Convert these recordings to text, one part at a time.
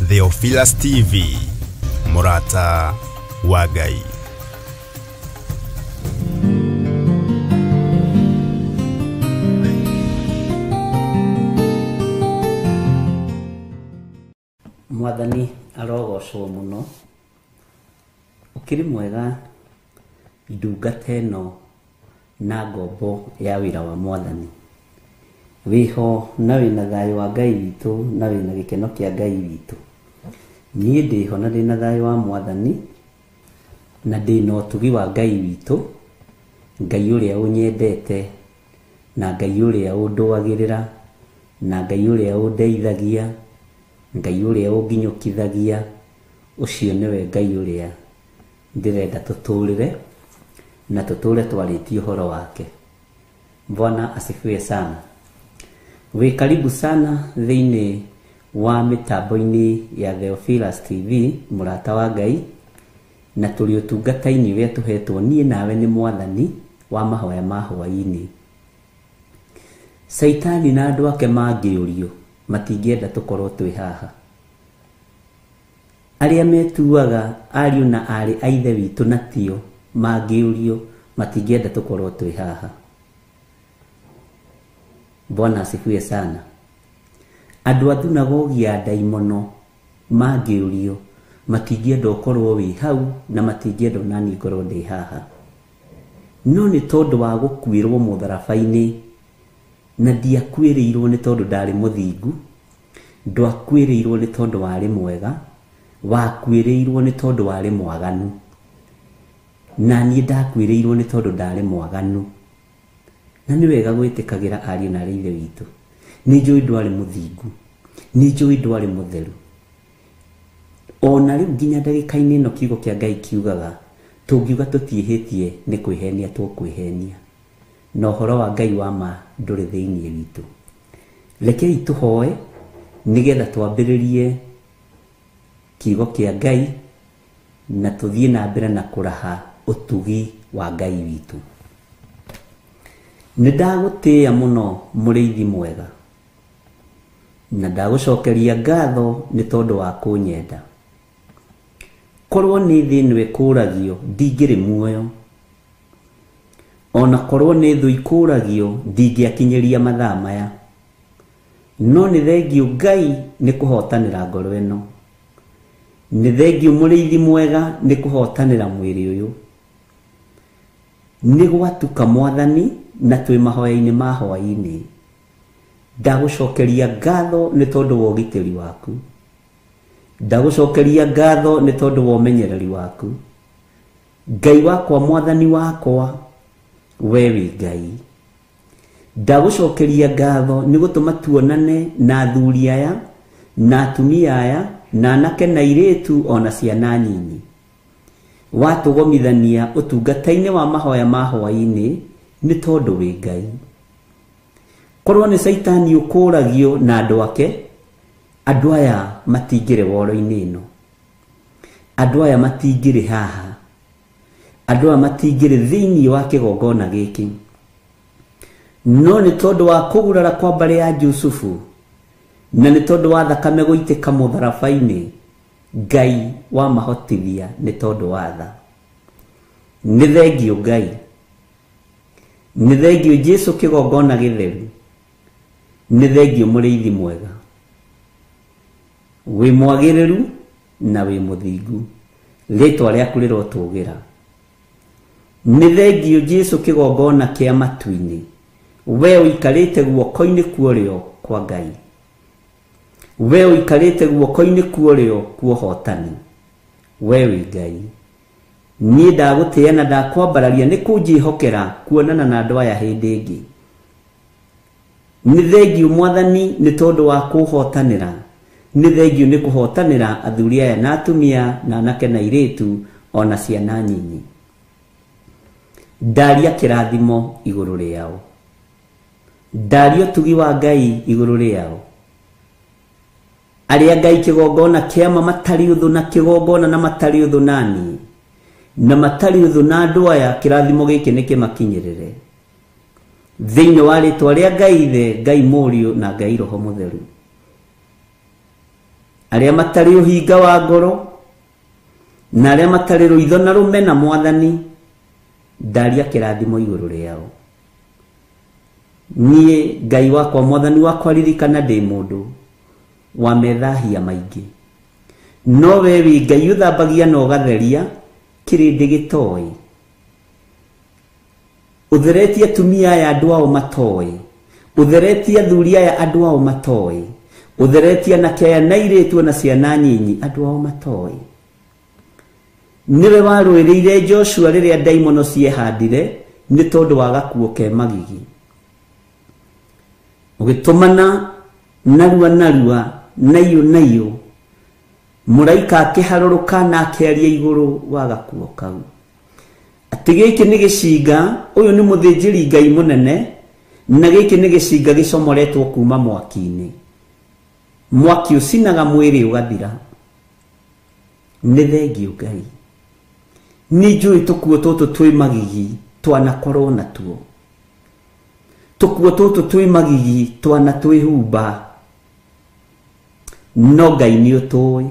Theophilus TV, Murata wa Ngai. Mwathani arogocwo muno ukiri mwega ndungata ĩno na ngombo ya wĩra wa Mwathani wiho na wĩna thayũ wa Ngai witũ na wĩna gĩkeno kĩa Ngai witũ. Niĩ ndĩho na ndĩna thayũ wa Mwathani na ndĩna ũtugi wa Ngai witũ, Ngai ũrĩa ũnyendete na Ngai ũrĩa ũndũagĩrĩra na Ngai ũrĩa ũndeithagia, Ngai ũrĩa ũnginyũkithagia. Ũcio nĩwe Ngai ũrĩa ndĩrenda tũtũrĩre na tũtũre twarĩtie ũhoro wake. Bwana asifiwe sana. We karibu sana thĩinĩ wa mĩtambo-inĩ ya Theophilus TV, Murata wa Ngai, na tũrĩ ũtungata-inĩ ũrĩa tũhetwo niĩ nawe nĩ Mwathani wa mahoya ma hwaĩ-inĩ. Saitani na andũ ake mangĩũrio matingĩenda tũkorwo twĩ haha. Arĩa metuaga ariũ na arĩ a ithe witũ na tio mangĩũrio matingĩenda tũkorwo twĩ haha. Bwana asifiwe sana. Andũ a thunagogi ya ndaimono mangĩũrio matingĩenda ũkorwo wĩ hau na matingĩenda nani ngorwo ndĩ haha. No nĩ tondũ wa gũkuĩrwo mũtharaba-inĩ, na ndiakuĩrĩirwo nĩ tondũ ndarĩ mũthingu, ndwakuĩrĩirwo nĩ tondũ warĩ mwega, wakuĩrĩirwo nĩ tondũ warĩ mwaganu. Na niĩ ndakuĩrĩirwo nĩ tondũ ndarĩ mwaganu. Na nĩ wega gwĩtĩkagĩra ariũ na arĩ ithe witũ. Nĩ njũĩ ndwarĩ mũthingu, nĩ njũĩ ndwarĩ mũtheru. Ona rĩu nginya ndagĩka-inĩ ĩno kiugo kĩa Ngai kiugaga tũngiuga tũtiĩhĩtie nĩ kwĩhenia tũkwĩhenia, na ũhoro wa Ngai wa ma ndũrĩ thĩinĩ witũ. Rekei tũhoe nĩgetha twambĩrĩrie kiugo kĩa Ngai na tũthiĩ na mbere na kũraha ũtugi wa Ngai witũ. Nĩ ndagũtĩĩa mũno mũrĩithi mwega, na ndagũcokeria ngatho nĩ tondũ wa kũnyenda. Korwo nĩ thĩ ĩno ĩkũragio ndingĩrĩ muoyo, ona korwo nĩ thũ ikũragio ndingĩakinyĩria mathaa maya. No nĩ thengiũ Ngai nĩ kũhotanĩra ngoro ĩno, nĩ thengiũ mũrĩithi mwega nĩ kũhotanĩra mwĩrĩ ũyũ. Nĩ gwatuka Mwathani na twĩ mahoya-inĩ ma hwaĩ-inĩ. Ndagũcokeria ngatho nĩ tondũ wa ũgitĩri waku, ndagũcokeria ngatho nĩ tondũ wa ũmenyereri waku. Ngai wakwa, Mwathani wakwa, we wĩ Ngai. Ndagũcokeria ngatho nĩ gũtũma tuonane na athuri aya na atumia aya na anake na airĩtu ona ciana nyinyi. Watũgomithania ũtungata-inĩ wa mahoya ma hwaĩ-inĩ nĩ tondũ wĩ Ngai. Korwo nĩ Saitani ũkũragio na andũ ake, andũ aya matingĩrĩ woro-inĩ ĩno, andũ aya matingĩrĩ haha, andũ aya matingĩrĩ thĩinĩ wa kĩgongona gĩkĩ. No nĩ tondũ wa kũgurara kwa mbarĩ ya Jusufu na nĩ tondũ wa thakame gũitĩka mũtharaba-inĩ, Ngai wa mahotithia nĩ tondũ wa tha. Nĩ thengiũ Ngai, nĩ thengiũ Jesũ kĩgongona gĩtheru, nĩ thengiũ mũrĩithi mwega, wĩ mwagĩrĩru na wĩ mũthingu, rĩtwa rĩaku rĩrotũgĩra. Nĩ thengiũ Jesũ kĩgongona kĩa matu-inĩ, we ũikarĩte guoko-inĩ kwa ũrĩo kwa Ngai, we ũikarĩte guoko-inĩ kwa ũrĩo kwa ũhotani, we wĩ Ngai. Niĩ ndagũtĩĩa na ndakwambararia nĩ kũnjĩhokera kuonana na andũ aya hĩndĩ ĩngĩ. Nĩ thengiũ Mwathani nĩ tondũ wa kũhotanĩra, nĩ thengiũ nĩ kũhotanĩra athuri aya na atumia na anake na airĩtu ona ciana nyinyi. Ndaria kĩrathimo igũrũ rĩao, ndaria ũtugi wa Ngai igũrũ rĩao. Arĩa Ngai kĩgongona kĩama matarĩ ũthũ na kĩgongona na matarĩ ũthũ nani na matarĩ ũthũ na andũ aya, kĩrathimo gĩkĩ nĩ kĩmakinyĩrĩre thĩinĩ wa rĩtwa rĩa Ngai Ithe, Ngai Mũriũ na Ngai Roho Mũtheru. aria matari uhinga wa ngoro na aria matari ruitho na rumena Mwathani ndaria kirathimo iguru riao. Nie Ngai wakwa Mwathani wakwa ririkana ndi mundu wa methahia maingi, no we wi Ngai uthambagia na ugatheria kirindi gitoi. Utheretie atumia ya andu ao matoi, utheretie athuri ya andu ao matoi, utheretie anake aya na airitu na ciana nyinyi andu ao matoi. Niwe warwirire Joshua riria daimono ciehandire ni tondu wa gakuo ke magigi, ugitumana narua nayo muraika akiharuruka na akiaria iguru wa gakuo kau ati giki ni gicinga, uyu ni muthinjiri Ngai munene, na giki ni gicinga gicomoretwo kuma mwaki-ini, mwaki ucinaga mwiri ugathira. Ni thengio Ngai, ni njui tukuo tutu twi magigi twanakorwo natuo, tukuo tutu twi magigi twana twihumba, no Ngai ni utui,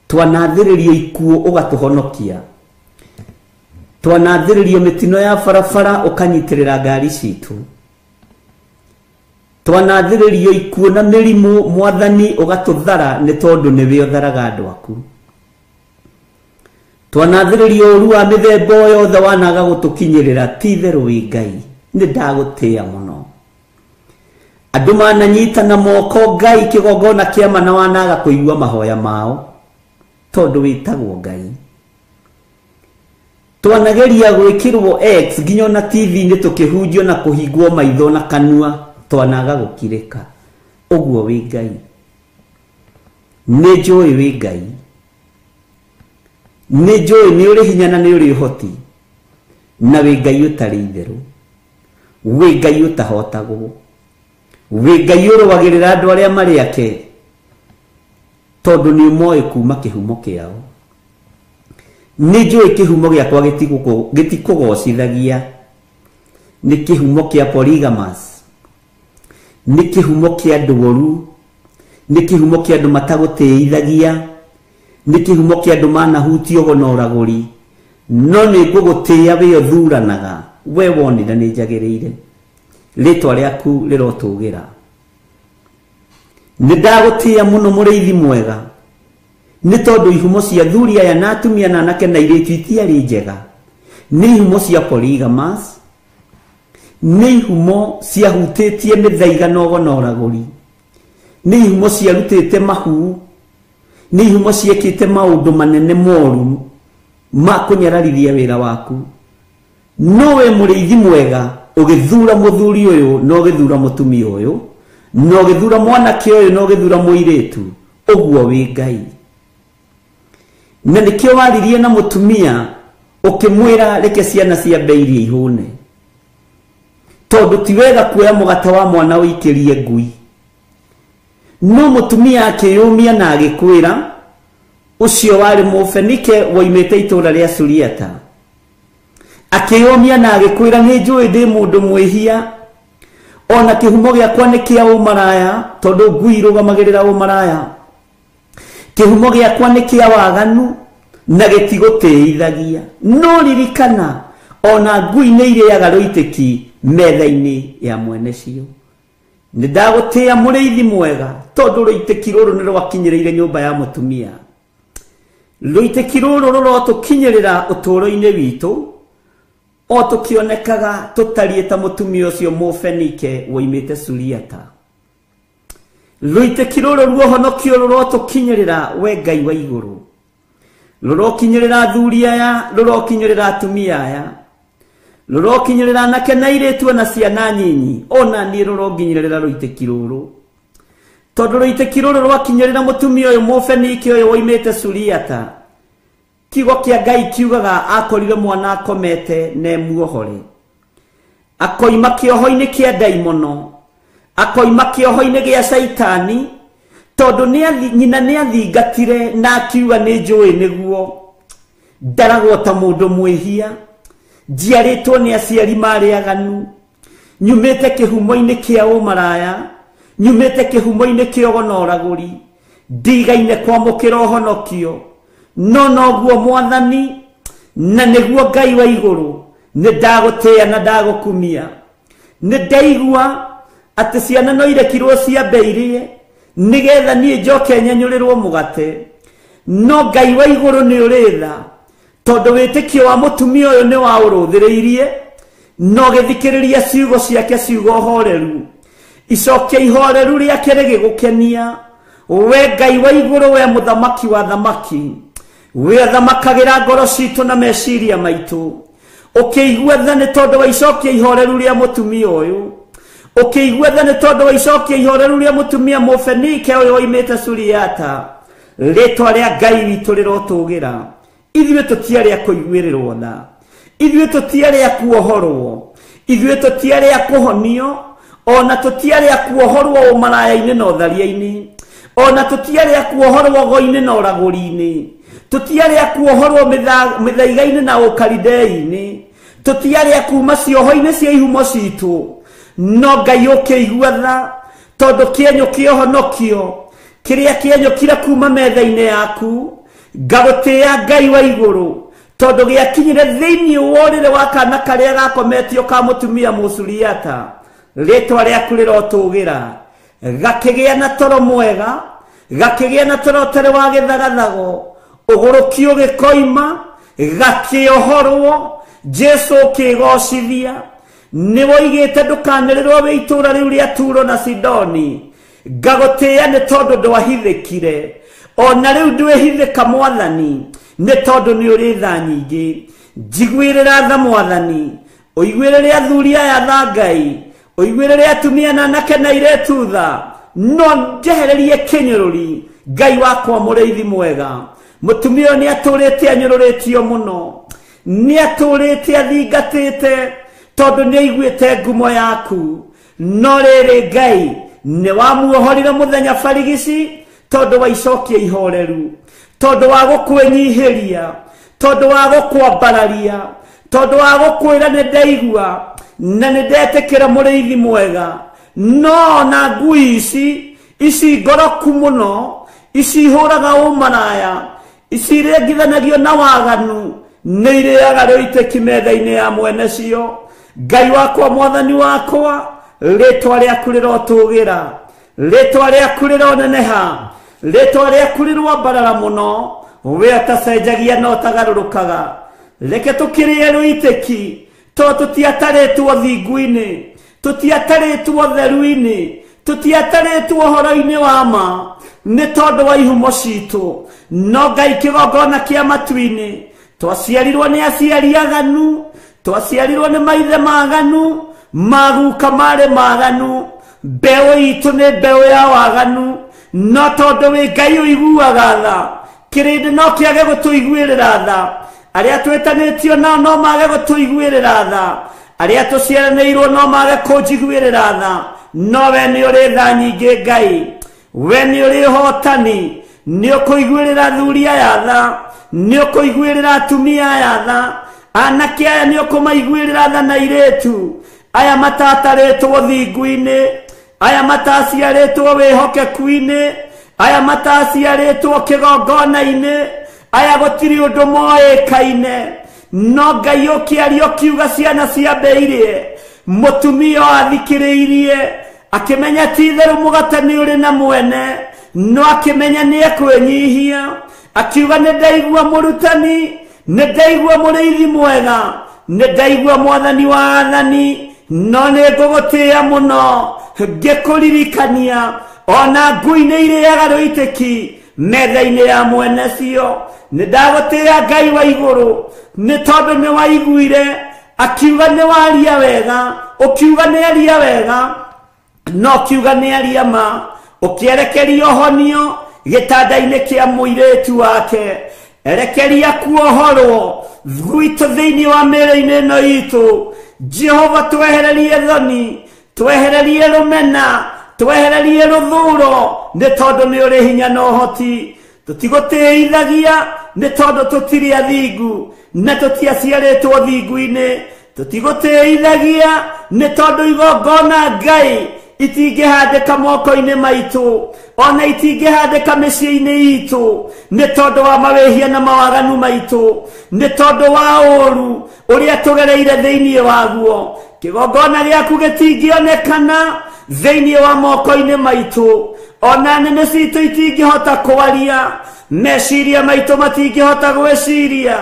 twanathiririo ikuo ugatuhonokia, twanathiririo mitino ya barabara ukanyitirira ngari citu, twanathiririo ikuo na mirimu Mwathani ugatuthara ni tondu niwe utharaga andu aku, twanathiririo uru wa mithemba yothe wanaga gutukinyirira. Ti theru wi Ngai, ni ndagutia muno. Andu mananyita na moko Ngai kigongona kia mana wanaga kuigua mahoya mao tondu witagwo Ngai. Twanageria gwikirwo X nginya na TV ni tukihunjio na kuhingwo maitho na kanua twanaga gukirika. Uguo wi Ngai, ni njui wi Ngai, ni njui ni uri hinya na ni uri uhoti, na wi Ngai utari itheru, wi Ngai utahotagwo, wi Ngai urugagirira andu aria mari ake tondu ni umoi kuma kihumo kiao. Ni njui kihumo giakwa gitikugocithagia, ni kihumo kia polygamous, ni kihumo kia ndugoru, ni kihumo kia andu matagutiithagia, ni kihumo kia andu manahutio gonoraguri, no ni ngugutia we uthuranaga we wonire ni njagirire, ritwa riaku rirotugira. Ni ndagutia muno muriithi mwega, ni tondu ihumo cia thuri aya na atumia na anake na airitu itiari njega, ni ihumo cia polygamous, ni ihumo cia hutitie mithaiga na ugonoraguri, ni ihumo cia rutite mahu, ni ihumo ciekite maundu manene moru ma kunyararithia wira waku. No we muriithi mwega ugithura muthuri uyu no ugithura mutumia uyu no ugithura mwanake uyu no ugithura muiritu, uguo wi Ngai. Na nikio waririe na mutumia ukimwira reke ciana cia mbeirie ihune, tondu ti wega kuoya mugata wa mwana uikirie ngui. No mutumia akiyumia na agikwira ucio wari Mufenike woimete itura ria Suriata, akiyumia na agikwira ni njui ndi mundu mwihia, ona kihumo giakwa ni kia umaraya tondu ngui irugamagirira umaraya, kihumo giakwa ni kia waganu na gitigutiithagia. No ririkana ona ngui ni iriaga ruitiki metha-ini ya mwene cio. Ni ndagutia muriithi mwega tondu ruitiki ruru ni rwakinyiriire nyumba ya mutumia, ruitiki ruru rurotukinyirira uturo-ini witu o tukionekaga tutarie ta mutumia ucio Mufenike woimete Suriata. Ruitiki ruru ruohonokio rurotukinyirira we Ngai wa iguru, rurokinyirira athuri aya, rurokinyirira atumia aya, rurokinyirira anake na airitu na ciana nyinyi, ona ni ruronginyirira ruitiki ruru tondu ruitiki ruru rwakinyirira mutumia uyu Mufenike uyu woimete Suriata. Kiugo kia Ngai kiugaga akorire mwana akomete ne muohore, akoima kioho-ini kia daimono, akoima kioho-ini gia Saitani, tondu nyina ni athingatire na akiuga ni njui niguo ndaragwo ta mundu mwihia, njiaritwo ni aciari mariaganu, nyumite kihumo-ini kia umaraya, nyumite kihumo-ini kia ugonoraguri, ndigaine kwamukira uhonokio no noguo mwathani na niguo Ngai wa iguru ni ndagutia na ndagukumia ni ndaigua ati ciana no irekirwo ciambeirie nigetha nie njoke nyenyurirwo mugate no Ngai wa iguru ni uritha tondu witikio wa mutumia uyu ni wa uruthiriirie no githikiriria ciugo ciake ciugo horeru icokia ihoreru riake rigigukenia we Ngai wa iguru we muthamaki wa thamaki we thamakagira ngoro citu na meciria maitu ukigua tha ni tondu wa icokia ihoreru ria mutumia uyu ukigua tha ni tondu wa icokia ihoreru ria mutumia Mufenike uyu oimite Suriata ritwa ria Ngai witu rirotugira ithuĩ tũtiarĩ kũiguĩrĩrwo tha ithuĩ tũtiarĩ kuohorwo ithuĩ tũtiarĩ kũhonio ona tũtiarĩ kuohorwo ũmaraya-inĩ na ũtharia-inĩ ona tũtiarĩ kuohorwo go-inĩ na ũragũri-inĩ tũtiarĩ kuohorwo mĩthaiga-inĩ na ũkaridei-inĩ tũtiarĩ kuma cioho-inĩ cia ihumo citũ no Ngai ũkĩigua tha tondũ kĩenyũ kĩa ũhonokio kĩrĩa kĩenyũkire kuma metha-inĩ yaku ngagutia Ngai wa iguru tondu giakinyire thiini worire wa kana karia gakometio ka mutumia Musuriata ritwa riaku rirotugira gakigia na toro mwega gakigia na toro tare wa githagathago ugurukio gikoima gakiohorwo Jesu kigocithia ni woigite ndukanĩrĩrwo wi itura riu ria Turo na Sidoni ngagutia ni tondu ndwahithĩkire ona riu ndwihithika mwathani ni tondu ni uri tha nyingi njiguirira tha mwathani uiguirire athuria ya tha Ngai uiguirire atumia na anake na iretu tha no njehererie kinyururi Ngai wakwa muriithi mwega mutumia ni aturite anyururitio muno ni aturite athingatite tondu ni aiguite ngumo yaku no riri Ngai ni wamuohorire muthenya barigici tondu wa icokia ihoreru tondu wa gukwenyihiria tondu wa gukwambararia tondu wa gukwira ni ndaigua na ni ndetikira muriithi mwega no na ngui ici ngoroku muno ici huraga umaraya ici rengithanagio na waganu ni iriaga rioiteki metha-ini ya mwene cio Ngai wakwa mwathani wakwa ritwa riaku rirotugira ritwa riaku rironeneha ritwa riaku rirwambarara muno we atacenjagia no tagarurukaga reke tukirie ruiteki to tutiataritwo thingu-ini tutiataritwo theru-ini tutiataritwo horo-ini wa ma ni tondu wa ihumo citu no Ngai kigongona kia matu-ini twaciarirwo ni aciari aganu twaciarirwo ni maithe maganu maguka mari maganu mbeu itu ni mbeu ya waganu no tondu wi Ngai uiguaga tha kirindi no kiage gutuiguirira tha aria twetanitio nao no mage gutuiguirira tha aria tuciaranĩirwo no mage kunjiguirira tha no we ni uri tha nyingi Ngai we ni uri hotani ni ukuiguirira thuria ya tha ni ukuiguirira atumia ya tha anake aya ni ukumaiguirira tha na iretu aya matataritwo thingu-ini aya mataciaritwo wihokeku-ini aya mataciaritwo kigongona-ini aya gutiri undu moikaine no Ngai ukiaria ukiuga ciana ciambeirie mutumia athikiriirie akimenya titheru mugate ni uri na mwene no akimenya ni ekwenyihia akiuga ni ndaigua murutani ni ndaigua muriithi mwega ni ndaigua mwathani wa athani no ni ngugutia muno ngikuririkania ona ngui ni iriaga ruiteki metha-ini ya mwene cio ni ndagutia Ngai wa iguru ni tondu ni waiguire akiuga ni waria wega ukiuga ni aria wega no kiuga ni aria ma ukierekeria honio gitanda-ini kia muiretu wake erekeria kuohorwo gwitu thiini wa mĩĩrĩ-inĩ ĩno itũ Jehova twehererie thoni twehererie rumena twehererie ruthuro ni tondu ni uri hinya na uhoti tutigutiithagia ni tondu tutiri athingu na tutiaciaritwo thingu-ini tutigutiithagia ni tondu igongona Ngai itingĩhandĩka moko-inĩ maitũ, ona itingĩhandĩka mĩciĩ-inĩ itũ, nĩ tondũ wa mawĩhia na mawaganu maitũ, nĩ tondũ wa ũũru ũrĩa tũgereire thĩinĩ waguo. Kĩgongona gĩaku gĩtingĩonekana thĩinĩ wa moko-inĩ maitũ, ona nĩmĩ citũ itingĩhota kwaria, meciria maitũ matingĩhota gwĩciria,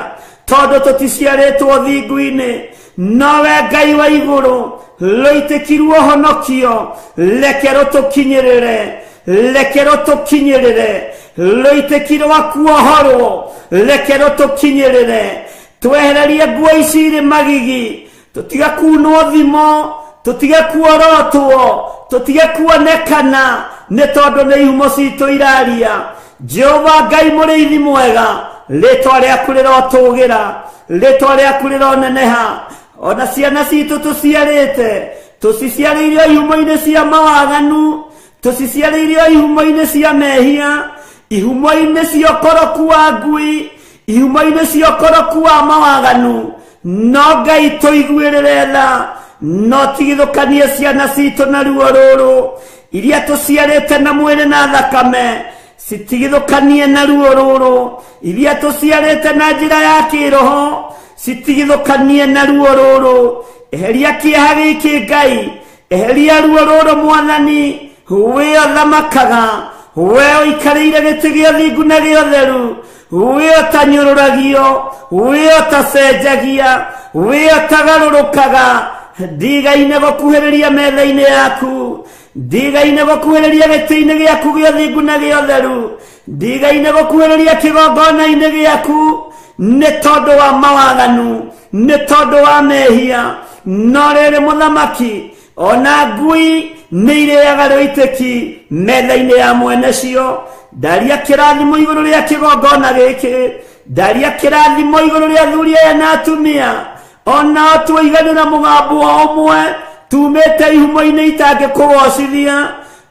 tondũ tũticiarĩtwo thingu-inĩ. Nowe Ngai wa igũrũ, rũitĩkirwo honokio, reke rũtũkinyĩrĩre, reke rũtũkinyĩrĩre, rũitĩkirwo kuohorwo, reke rũtũkinyĩrĩre. Twehererie nguo ici irĩ magigi, tũtige kuunwo thimo, tũtige kuorotwo, tũtige kuonekana, nĩ tondũ nĩ ihumo citũ iraria. Jehova Ngai mũrĩithi mwega, rĩtwa rĩaku rĩrotũgĩra, rĩtwa rĩaku rĩroneneha. Ona ciana citũ tũciarĩte, tũciciarĩire ihumo-inĩ cia mawaganu, tũciciarĩire ihumo-inĩ cia mehia, ihumo-inĩ cia ũkoroku wa ngui, ihumo-inĩ cia ũkoroku wa mawaganu. No Ngai tũiguĩrĩre tha, no tigithũkanie ciana citũ na ruo rũrũ, iria tũciarĩte na mwĩrĩ na thakame, citigithũkanie na ruo rũrũ, iria tũciarĩte na njĩra ya kĩroho, citigithũkanie na ruo rũrũ. Eheria kĩeha gĩkĩ Ngai, eheria ruo rũrũ Mwathani, we ũthamakaga, we ũikarĩire gĩtĩ gĩa thingu na gĩa ũtheru, we ũtanyũrũragio, we ũtacenjagia, we ũtagarũrũkaga. Ndigaine gũkuhĩrĩria metha-inĩ yaku, ndigaine gũkuhĩrĩria gĩtĩ-inĩ gĩaku gĩa thingu na gĩa ũtheru, ndigaine gũkuhĩrĩria kĩgongona-inĩ gĩaku, nĩ tondũ wa mawaganu, nĩ tondũ wa mehia. No rĩrĩ Mũthamaki, ona ngui nĩ irĩaga rũitĩki metha-inĩ ya mwene cio. Ndaria kĩrathimo igũrũ rĩa kĩgongona gĩkĩ, ndaria kĩrathimo igũrũ rĩa athuri aya na atumia, ona tũiganĩra mũgambo ũmwe, tumĩte ihumo-inĩ itangĩkũgocithia,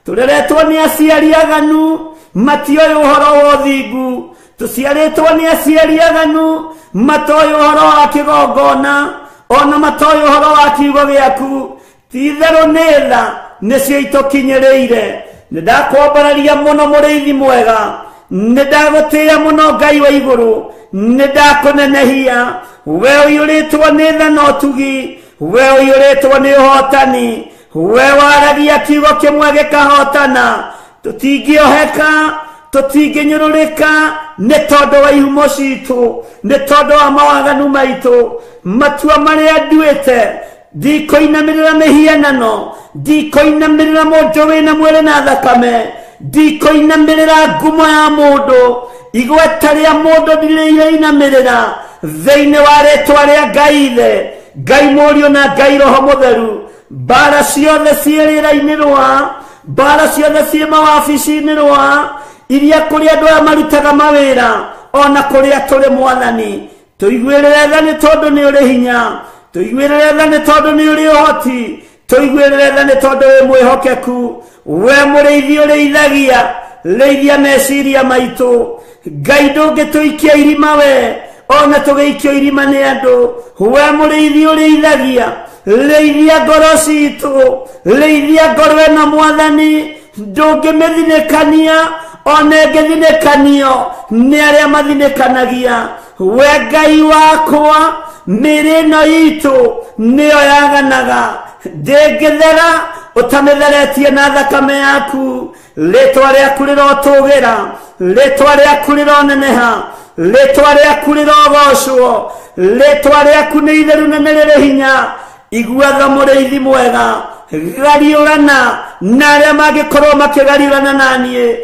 tũreretwo nĩ aciari aganu, matioĩ ũhoro wa ũthingu, tũciarĩtwo nĩ aciari aganu, matoĩ ũhoro wa kĩgongona, ona matoĩ ũhoro wa kiugo gĩaku. Ti-itherũ nĩ tha nĩcio itũkinyĩrĩire. Nĩndakwambararia mũno mũrĩithi mwega, nĩndagũtĩĩa mũno Ngai wa igũrũ, nĩndakũnenehia. We ũiyũrĩtwo nĩ tha na ũtugi, we ũiyũrĩtwo nĩ ũhotani, we waragia kiugo kĩmwe gĩkahotana. Tũtingĩoheka, tũtingĩnyũrũrĩka, nĩ tondũ wa ihumo citũ, nĩ tondũ wa mawaganu maitũ. Matua marĩa nduĩte, ndikũinamĩrĩra mĩhianano, ndikũinamĩrĩra mũndũ wĩna mwĩrĩ na thakame, ndikũinamĩrĩra ngumo ya mũndũ, igweta rĩa mũndũ ndirĩinamĩrĩra, thĩinĩ wa rĩtwa rĩa Ngai Ithe, Ngai Mũriũ na Ngai Roho Mũtheru. Mbara ciothe ciĩ rĩera-inĩ rwa, mbara ciothe ciĩ mawabici-inĩ rwa, iria kũrĩ andũ aya marutaga mawĩra, ona kũrĩa tũrĩ Mwathani. Tũiguĩrĩre tha nĩ tondũ nĩ ũrĩ hinya, tũiguĩrĩre tha nĩ tondũ nĩ ũrĩ ũhoti, tũiguĩrĩre tha nĩ tondũ wĩ mwĩhokeku. We mũrĩithi ũrĩithagia, rĩithia meciria maitũ. Ngai ndũngĩtũikia irima we, ona tũgĩikio irima nĩ andũ. We mũrĩithi ũrĩithagia, rĩithia ngoro citũ, rĩithia ngoro ĩno Mwathani. Ndũngĩmĩthinĩkania, ona ĩngĩthinĩkanio nĩ arĩa mathinĩkanagia. We Ngai wakwa, mĩrĩ ĩno itũ nĩyo yaganaga, ndĩngĩthera ũtamĩtheretie na thakame yaku. Rĩtwa rĩaku rĩrotũgĩra, rĩtwa rĩaku rĩroneneha, rĩtwa rĩaku rĩrogocwo, rĩtwa rĩaku nĩ itheru na nĩ rĩrĩ hinya. Iguatha mũrĩithi mwega, gariũrana na arĩa mangĩkorwo makĩgariũrana naniĩ,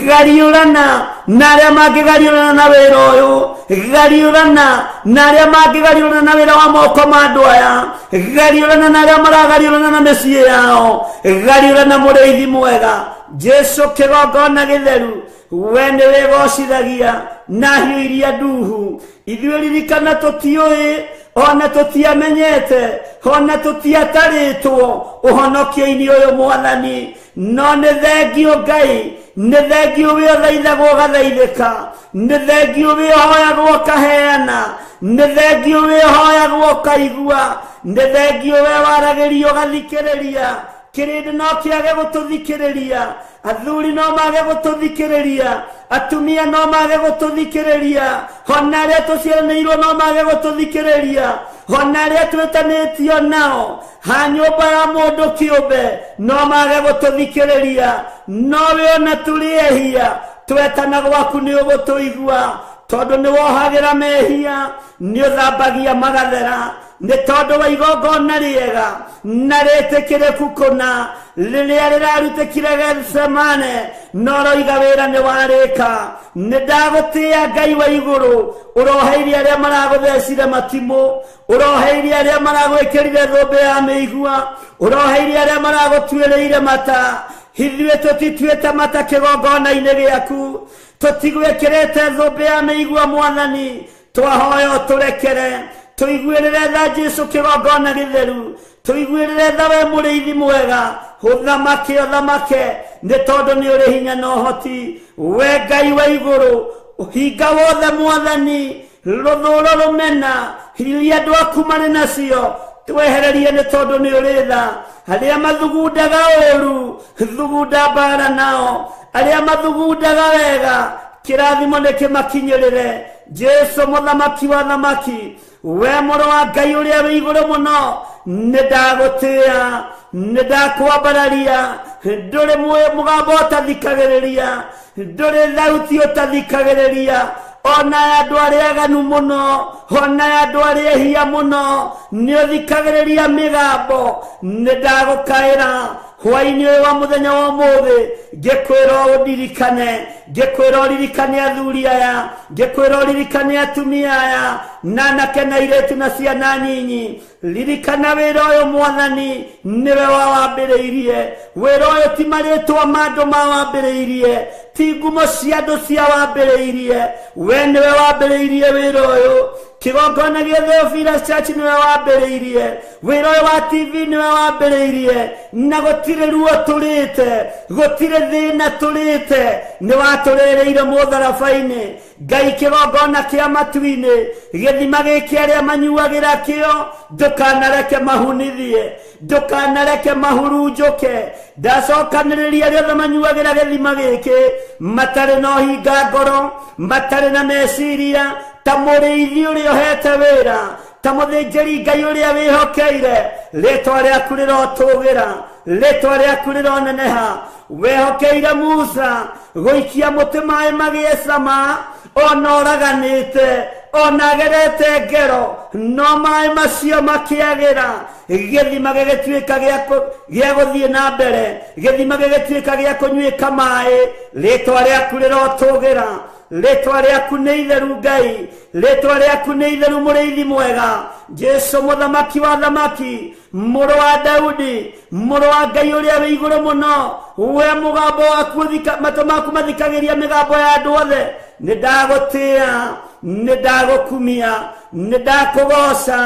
gariũrana na arĩa mangĩgariũrana na wĩra ũyũ, gariũrana na arĩa mangĩgariũrana na wĩra wa moko ma andũ aya, gariũrana na arĩa maragariũrana na mĩciĩ yao, gariũrana mũrĩithi mwega. Jesu kĩgongona gĩtheru, we nĩ wĩgocithagia na hiũ iria nduhu. Ithuĩ ririkana tũtiũĩ, ona tũtiamenyete, ona tũtiatarĩtwo ũhonokio-inĩ ũyũ Mwathani. No nĩ thengio Ngai, nĩ thengio we ũthaithagwo ũgathaithĩka, nĩ thengio we ũhoyagwo ũkaheana, nĩ thengio we ũhoyagwo ũkaigua, nĩ thengio we waragĩrio ũgathikĩrĩria. kirindi no kiage gututhikiriria, athuri no mage gututhikiriria, atumia no mage gututhikiriria, ona aria tuciaranĩirwo no mage gututhikiriria, ona aria twetanĩtio nao ha nyũmba ya mũndũ kĩũmbe no mage gututhikiriria. Nowe ona tũrĩehia twetana gwaku nĩ ũgũtũigua, tondũ nĩ wohagĩra mehia, nĩ ũthambagia magathera, nĩ tondũ wa igongona rĩega na rĩtĩkĩrĩku kũna rĩrĩa rĩrarutĩkire Getsemane, no roiga wĩra nĩ warĩka. Nĩ ndagũtĩĩa Ngai wa igũrũ, ũroheirie arĩa maragũthecire matimũ, ũroheirie arĩa maragwĩkĩrire thũmbĩ ya mĩigua, ũroheirie arĩa maragũtuĩrĩire mata. Ithuĩ tũtituĩte mata kĩgongona-inĩ gĩaku, tũtigwĩkĩrĩte thũmbĩ ya mĩigua Mwathani. Twahoya ũtũrekere tũiguĩrĩre tha Jesũ kĩgongona gĩtheru, tũiguĩrĩre tha we mũrĩithi mwega, ũthamake ũthamake, nĩ tondũ nĩ ũrĩ hinya na ũhoti. We Ngai wa igũrũ, hinga wothe Mwathani, rũthũũro rũmena iria andũ aku marĩ nacio twehererie, nĩ tondũ nĩ ũrĩ tha. Arĩa mathugundaga ũũru, thugunda mbara nao, arĩa mathugundaga wega, kĩrathimo nĩ kĩmakinyĩrĩre. Jesũ mũthamaki wa thamaki, we mũrũ wa Ngai ũrĩa wĩ igũrũ mũno, nĩ ndagũtĩĩa, nĩ ndakwambararia, ndũrĩ mũgambo ũtathikagĩrĩria, ndũrĩ thauti ũtathikagĩrĩria, ona andũ arĩa aganu mũno, ona andũ arĩa ehia mũno, nĩ ũthikagĩrĩria mĩgambo. Nĩ ndagũkaĩra hwaĩ-inĩ ũyũ wa mũthenya wa ũmũthĩ, ngĩkwĩra ũndirikane, ngĩkwĩra ũririkane athuri aya, ngĩkwĩra ũririkane atumia aya, na anake na airĩtu na ciana nyinyi. Ririkana wĩra ũyũ Mwathani nĩwe wawambĩrĩirie. Wĩra ũyũ ti marĩtwa ma andũ mawambĩrĩirie, ti ngumo cia andũ cia wambĩrĩirie, we nĩwe wambĩrĩirie wĩra ũyũ. Kĩgongona gĩa Theophilus Church nĩwe wambĩrĩirie, wĩra ũyũ wa TV nĩwe wambĩrĩirie, na gũtirĩ ruo tũrĩte, gũtirĩ thĩna tũrĩte, nĩ watũrĩrĩire mũtharaba-inĩ. Ngai kĩgongona kĩa matu-inĩ, gĩthima gĩkĩ arĩa manyuagĩra kĩo, ndũkanareke mahunithie, ndũkanareke mahurunjũke. Ndacokanĩrĩria arĩa othe manyuagĩra gĩthima gĩkĩ, matarĩ na ũhinga ngoro, matarĩ na meciria, ta mũrĩithi ũrĩa ũhete wĩra, ta mũthĩnjĩri Ngai ũrĩa wĩhokeire. Rĩtwa rĩaku rĩrotũgĩra, rĩtwa rĩaku rĩroneneha. Wehokeire Musa gũikia mũtĩ maĩ magĩe cama, ona ũraganĩte, ona agerete ngero, no maĩ macio makĩagĩra. Gĩthima gĩgĩtuĩka gĩa gũthiĩ na mbere, gĩthima gĩgĩtuĩka gĩa kũnyuĩka maĩ. Rĩtwa rĩaku rĩrotũgĩra, rĩtwa rĩaku nĩ itheru Ngai, rĩtwa rĩaku nĩ itheru mũrĩithi mwega. Jesũ mũthamaki wa thamaki, mũrũ wa Daudi, mũrũ wa Ngai ũrĩa wĩ igũrũ mũno, we mũgambo waku matũ maku mathikagĩria mĩgambo ya andũ othe. Nĩ ndagũtĩĩa, nĩ ndagũkumia, nĩ ndakũgoca,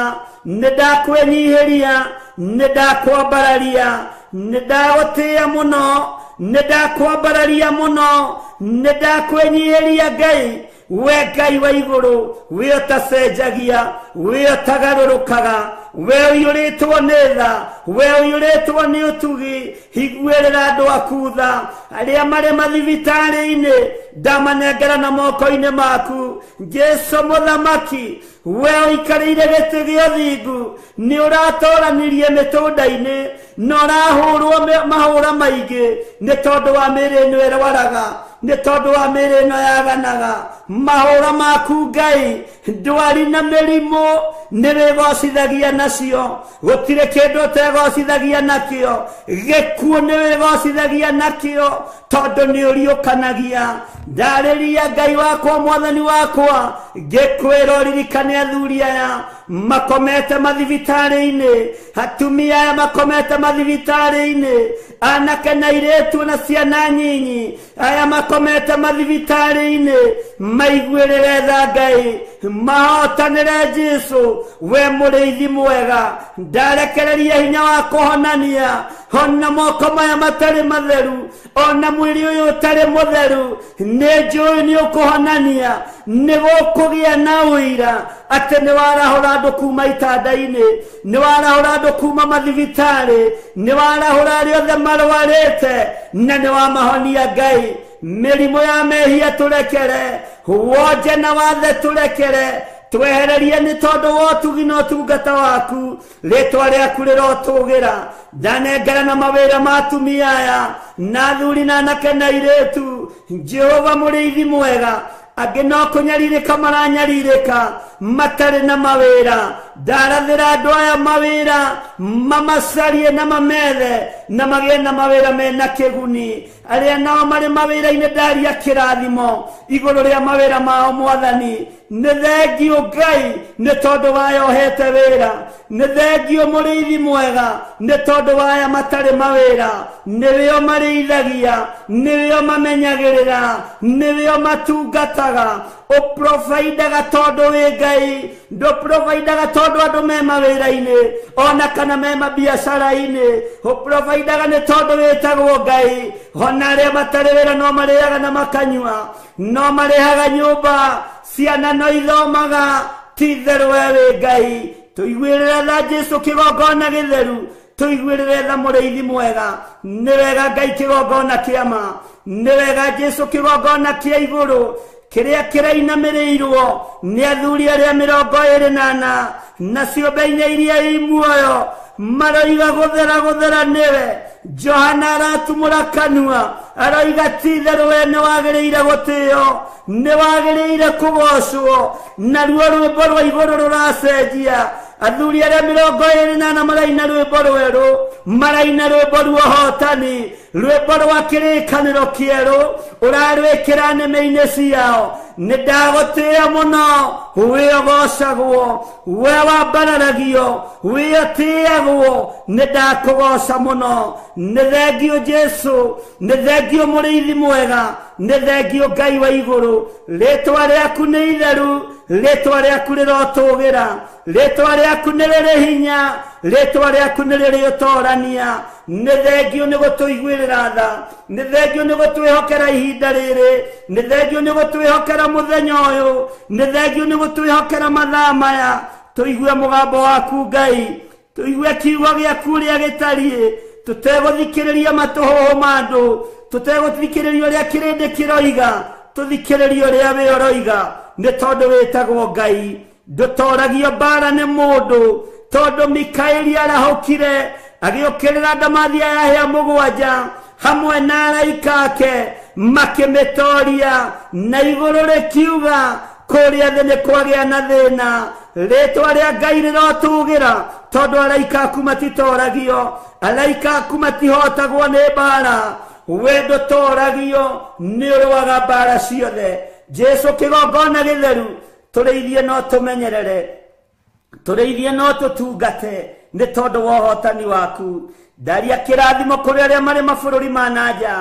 nĩ ndakwĩnyihĩria, nĩ ndakwambararia, nĩ ndagũtĩĩa mũno, nĩ ndakwambararia mũno, nĩ ndakwĩnyihĩria Ngai. We Ngai wa igũrũ, we ũtacenjagia, we ũtagarũrũkaga, we ũiyũrĩtwo nĩ tha, we ũiyũrĩtwo nĩ ũtugi. Higuĩrĩra andũ aku tha, arĩa marĩ mathibitarĩ-inĩ, ndamanengera na moko-inĩ maku. Jesũ mũthamaki, we ũikarĩire gĩtĩ gĩa ũthingu, nĩ ũratũranirie mĩtũnda-inĩ, na ũrahũrwo mahũra maingĩ, nĩ tondũ wa mĩĩrĩ ĩno ĩrwaraga, nĩ tondũ wa mĩĩrĩ ĩno yaganaga. Mahũra maku Ngai, ndwari na mĩrimũ nĩ wĩgocithagia nacio, gũtirĩ kĩndũ ũtegocithagia nakĩo, gĩkuũ nĩ wĩgocithagia nakĩo, tondũ nĩ ũriũkanagia. Ndarĩria Ngai wakwa, Mwathani wakwa, ngĩkwĩra ũririkane athuri aya makomete mathibitarĩ-inĩ, atumia aya makomete mathibitarĩ-inĩ, anake na airĩtu na ciana nyinyi aya makomete mathibitarĩ-inĩ. Maiguĩrĩre tha Ngai, mahotanire Jesu we mũrĩithi mwega ndarekereria hinya wa kũhonania ona moko maya matarĩ matheru ona mwĩrĩ ũyũ ũtarĩ mũtheru nĩ njũĩ nĩ ũkũhonania nĩ gũkũgĩa na ũira atĩ nĩ warahũra andũ kuma itanda-inĩ nĩ warahũra andũ kuma mathibitarĩ nĩ warahũra arĩa othe marwarĩte na nĩ wamahonia Ngai mĩrimũ ya mehia tũrekere wonje na wathe tũrekere twehererie nĩ tondũ wa ũtugi na ũtungata waku rĩtwa rĩaku rĩrotũgĩra ndanengera na mawĩra ma atumia aya na athuri na anake na airĩtu Jehova mũrĩithi mwega angĩ no kũnyarirĩka maranyarirĩka matarĩ na mawĩra ndarathĩra andũ aya mawĩra mamacarie na mamethe na magĩe na mawĩra mena kĩguni arĩa nao marĩ mawĩra-inĩ ndaria kĩrathimo igũrũ rĩa mawĩra mao Mwathani nĩ thengio Ngai nĩ tondũ wayohete wĩra nĩ thengio mũrĩithi mwega nĩ tondũ waya matarĩ mawĩra nĩwĩo marĩithagia nĩwĩo mamenyagĩrĩra nĩwĩo matungataga ũprovidaga tondũ wĩ Ngai ndũprovidaga tondũ andũ me mawĩra-inĩ ona kana me mabiacara-inĩ ũprovidaga nĩ tondũ wĩtagwo Ngai ona arĩa matarĩ wĩra no marĩaga na makanyua no marĩhaga nyũmba ciana no ithomaga ti-itherũ we wĩ Ngai tũiguĩrĩre tha Jesu kĩgongona gĩtheru tũiguĩrĩre tha mũrĩithi mwega nĩ wega Ngai kĩgongona kĩama nĩ wega Jesu kĩgongona kĩa igũrũ kĩrĩa kĩrainamĩrĩirwo nĩ athuri arĩa 24 na ciũmbe-inĩ iria i muoyo maroiga gũthera nĩwe Johana aratumũra kanua aroiga ti-itherũ we nĩ wagĩrĩire gũtĩo nĩ wagĩrĩire kũgocwo naruo rwĩmbo rwa igũrũ rũracenjia athuri arĩa 24 maraina rwĩmbo rwerũ maraina rwĩmbo rwa ũhotani rwĩmbo rwa kĩrĩkanĩro kĩerũ ũrarwĩkĩra nĩme-inĩ ciao nĩ ndagũtĩĩa mũno wĩ ũgocagwo we wambararagio wĩ ũtĩagwo nĩ ndakũgoca mũno nĩ thengio Jesu nĩ thengio mũrĩithi mwega nĩ thengio Ngai wa igũrũ rĩtwa rĩaku nĩ itheru rĩtwa rĩaku rĩrotũgĩra rĩtwa rĩaku nĩ rĩrĩ hinya rĩtwa rĩaku nĩ rĩrĩ ũtorania nĩ thengio nĩ gũtũiguĩrĩra tha nĩ thengio nĩ gũtwĩhokera ihinda rĩrĩ nĩ thengio nĩ gũtwĩhokera mũthenya ũyũ nĩ thengio nĩ gũtwĩhokera mathaa maya tũigue mũgambo waku Ngai tũigue kiugo gĩaku ũrĩa gĩtariĩ tũtegũthikĩrĩria matũhũhũ ma andũ tũtegũthikĩrĩria ũrĩa kĩrĩndĩ kĩroiga tũthikĩrĩrie ũrĩa wĩ ũroiga nĩ tondũ wĩtagwo Ngai ndũtoragio mbara nĩ mũndũ tondũ Mikaeli arahũkire agĩũkĩrĩra ndamathia yahĩa 7 hamwe na araika ake makĩmĩtoria na igũrũ rĩkiuga kũrĩa thĩ nĩ kwagĩa na thĩna rĩtwa rĩa Ngai rĩrotũgĩra tondũ araika aku matitoragio araika aku matihotagwo nĩ mbara we ndũtoragio nĩ ũrũaga mbara ciothe Jesu kĩgongona gĩtheru tũrĩithie no tũmenyerere tũrĩithie no tũtungate nĩ tondũ wa ũhotani waku ndaria kĩrathimo kũrĩ arĩa marĩ mabũrũri ma nanja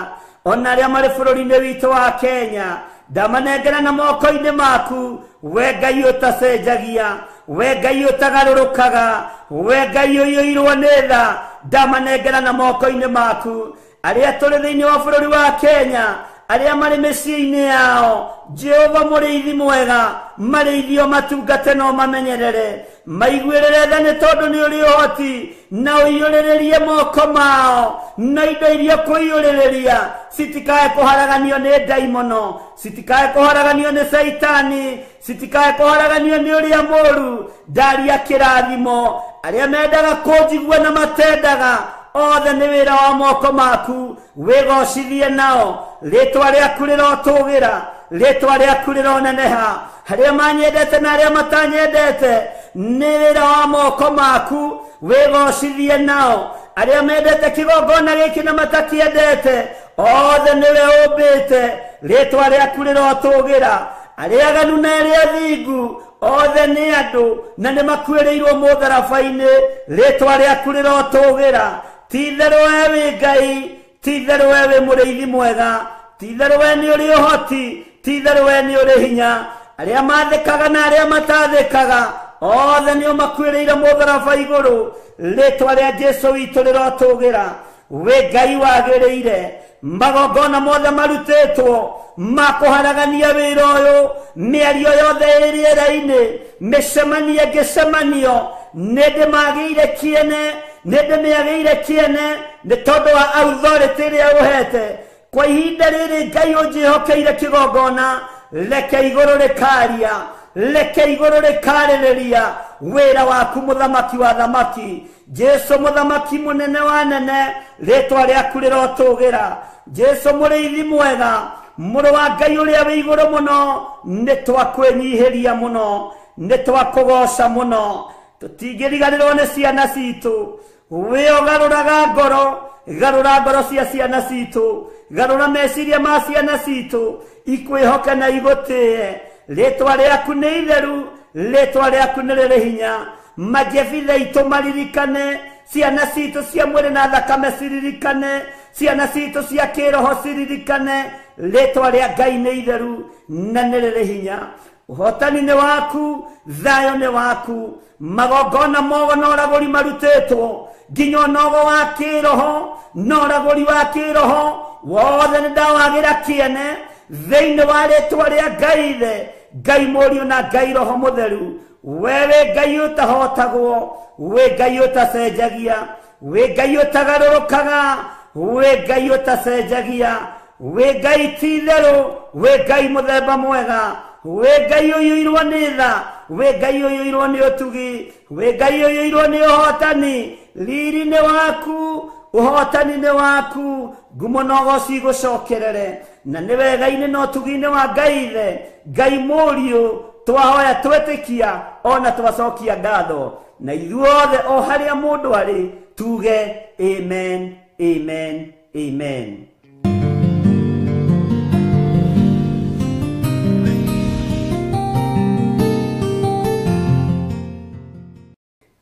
ona arĩa marĩ bũrũri-inĩ witũ wa Kenya ndamanengera na moko-inĩ maku we Ngai ũtacenjagia we Ngai ũtagarũrũkaga we Ngai ũiyũirwo nĩ tha ndamanengera na moko-inĩ maku arĩa tũrĩ thĩinĩ wa bũrũri wa Kenya arĩa marĩ mĩciĩ-inĩ yao Jehova mũrĩithi mwega marĩithio matungate no mamenyerere maiguĩrĩre tha nĩ tondũ nĩ ũrĩ ũhoti na ũiyũrĩrĩrie moko mao na indo iria kũiyũrĩrĩria citikae kũharaganio nĩ ndaimono citikae kũharaganio nĩ Saitani citikae kũharaganio nĩ ũrĩa mũũru ndaria kĩrathimo arĩa mendaga kũnjigua na matendaga othe nĩ wĩra wa moko maku wĩgocithie nao rĩtwa rĩaku rĩrotũgĩra rĩtwa rĩaku rĩroneneha arĩa manyendete na arĩa matanyendete nĩ wĩra wa moko maku wĩgocithie nao arĩa mendete kĩgongona gĩkĩ na matakĩendete othe nĩwe ũmbĩte rĩtwa rĩaku rĩrotũgĩra arĩa aganu na arĩa athingu othe nĩ andũ na nĩ makuĩrĩirwo mũtharaba-inĩ rĩtwa rĩaku rĩrotũgĩra ti-itherũ we wĩ Ngai ti-itherũ we wĩ mũrĩithi mwega ti-itherũ we nĩ ũrĩ ũhoti ti-itherũ we nĩ ũrĩ hinya aria mathekaga na aria matathekaga othe nio makwĩrĩire mũtharaba igũrũ rĩtwa rĩa Jesu witũ rĩrotũgĩra we Ngai wagĩrĩire magongona mothe marutĩtwo makũharagania wĩra ũyũ mĩario yothe ĩrĩera-inĩ mĩcemanio ngĩcemanio nĩndĩmagĩire kĩene nĩndĩmĩagĩire kĩene nĩ tondũ wa authority ĩrĩa ũhete kwa ihinda rĩrĩ Ngai ũnjĩhokeire kĩgongona reke igũrũ rĩkaria reke igũrũ rĩkarĩrĩria wĩra waku mũthamaki wa thamaki Jesu mũthamaki mũnene wa nene rĩtwa rĩaku rĩrotũgĩra Jesu mũrĩithi mwega mũrũ wa Ngai ũrĩa wĩ igũrũ mũno nĩ twakwĩnyihĩria mũno nĩ twakũgoca mũno tũtingĩriganĩrwo nĩ ciana citũ we ũgarũraga ngoro cia ciana citũ garũra meciria ma ciana citũ ikwĩhoka na igũtĩe rĩtwa rĩaku nĩ itheru rĩtwa rĩaku nĩ rĩrĩ hinya majebithe itũ maririkane ciana citũ cia mwĩrĩ na thakame ciririkane ciana citũ cia kĩroho ciririkane rĩtwa rĩa Ngai nĩ itheru na nĩ rĩrĩ hinya ũhotani nĩ waku thayũ nĩ waku magongona mogo na ũragũri marutĩtwo nginya nogo wa kĩroho na ũragũri wa kĩroho wothe nĩ ndawagĩra kĩene thĩinĩ wa rĩtwa rĩa Ngai the Ngai mũriũ na Ngai roho mũtheru wewe Ngai ũtahotagwo we Ngai ũtacenjagia we Ngai ũtagarũrũkaga we Ngai ũtacenjagia we Ngai ti-itherũ we Ngai mũthemba mwega we Ngai ũiyũirwo nĩ tha we Ngai ũiyũirwo nĩ ũtugi we Ngai ũiyũirwo nĩ ũhotani riri nĩ waku ũhotani nĩ waku ngumo na ũgoci igũcokerere na nĩ wega-inĩ na ũtugi-inĩ wa Ngai the Ngai mũriũ twahoya twĩtĩkia ona twacokia ngatho na ithuothe o harĩa mũndũ arĩ tuge amen amen amen.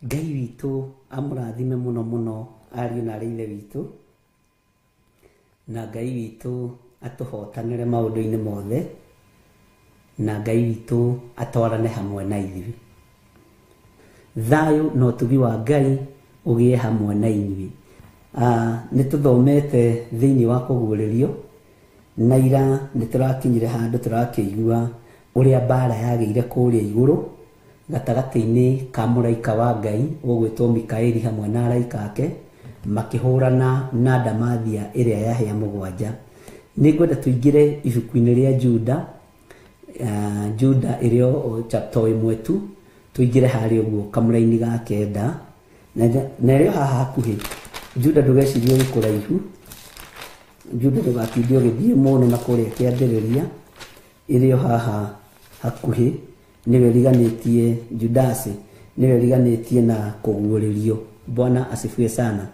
Ngai witũ amũrathime mũno mũno ariũ na ithe witũ na Ngai witũ atũhotanĩre maũndũ-inĩ mothe na Ngai witũ atwarane hamwe na ithuĩ thayũ na ũtugi wa Ngai ũgĩe hamwe na inyuĩ. Nĩ tũthomete thĩinĩ wa kũguũrĩrio na ira nĩ tũrakinyire handũ tũrakĩigua ũrĩa mbara yagĩire kũrĩa igũrũ gatagatĩ-inĩ ka mũraika wa Ngai ũgwĩtwo Mikaeli hamwe na araika ake makĩhũrana na ndamathia ĩrĩa yahĩa mũgwanja. Nĩ ngwenda tũingĩre ibuku-inĩ rĩa Juda ĩrĩa chapter 1 tu tũingĩre harĩa ũguo kamũra-inĩ ga kenda na rĩo haha hakuhĩ Juda ndũgecirie ũrĩ kũraihu Juda ndũgatinde ũgĩthiĩ mũno na kũrĩa kĩambĩrĩria ĩrĩo haha hakuhĩ niwe riganĩtie Judasi niwe riganĩtie na kũguũrĩrio. Bwana asifiwe sana.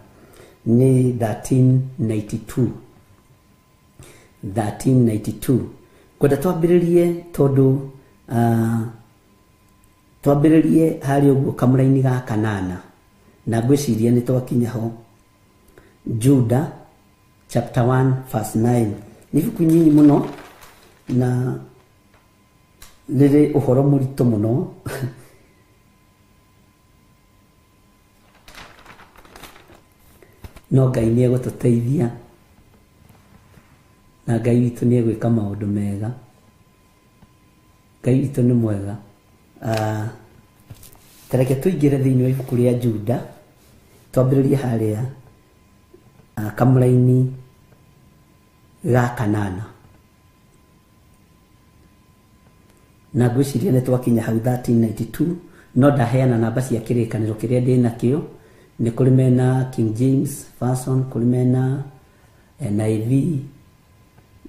Ni 1392 kwenda twambĩrĩrie tondũ twambĩrĩrie harĩ ũguo kamũra-inĩ ga kanana na ngwĩciria nĩ twakinya ho. Juda chapter 1 verse 9 nĩ ibuku nyinyi mũno na rĩrĩ ũhoro mũritũ mũno no Ngai nĩ egũtũteithia na Ngai witũ nĩ egwĩka maũndũ mega. Ngai witũ nĩ mwega. Tareke tũingĩre thĩinĩ wa ibuku rĩa Juda twambĩrĩrie harĩa kamũra-inĩ ga kanana na ngwĩciria nĩ twakinya hau 1392 no ndaheana namba cia kĩrĩkanĩro kĩrĩa ndĩ nakĩo. Nĩ kũrĩ mena King James Version, kũrĩ mena NIV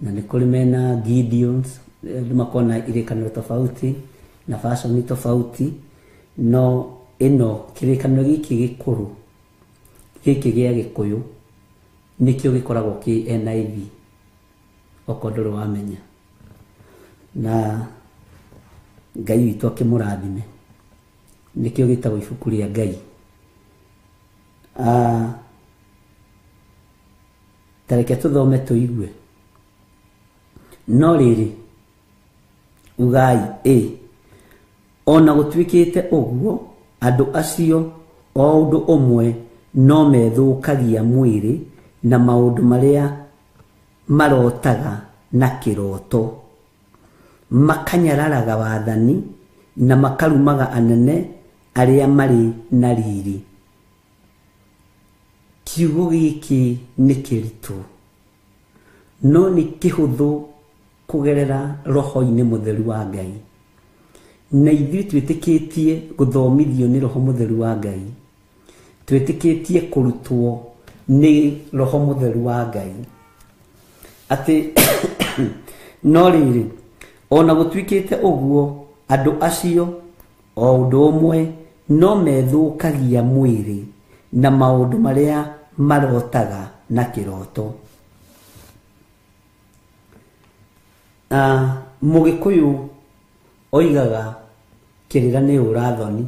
na nĩ kũrĩ mena Gideons makona irĩkanĩro tofauti na version tofauti. No ĩno kĩrĩkanĩro gĩkĩ gĩkũrũ gĩkĩ gĩa Gĩkũyũ nĩkĩo gĩkoragwo kĩ NIV okorwo ndũrĩ wamenya na Ngai witũ akĩmũrathime nĩkĩo gĩtagwo ibuku rĩa Ngai. Tareke tũthome tũigue. No rĩrĩ ugai ona gũtuĩkĩte ũguo andũ acio o ũndũ ũmwe no methũkagia mwĩrĩ na maũndũ marĩa marotaga na kĩroto, makanyararaga wathani na makarumaga anene arĩa marĩ na riri. Kiugo gĩkĩ nĩ kĩritũ no nĩ kĩhũthũ kũgerera roho-inĩ mũtheru wa Ngai, na ithuĩ twĩtĩkĩtie gũthomithio nĩ roho mũtheru wa Ngai, twĩtĩkĩtie kũrutwo nĩ roho mũtheru wa Ngai atĩ no rĩrĩ ona gũtuĩkĩte ũguo andũ acio o ũndũ ũmwe no methũkagia mwĩrĩ na maũndũ marĩa marotaga na kĩroto. Mũgĩkũyũ oigaga kĩrĩra nĩ ũrathoni.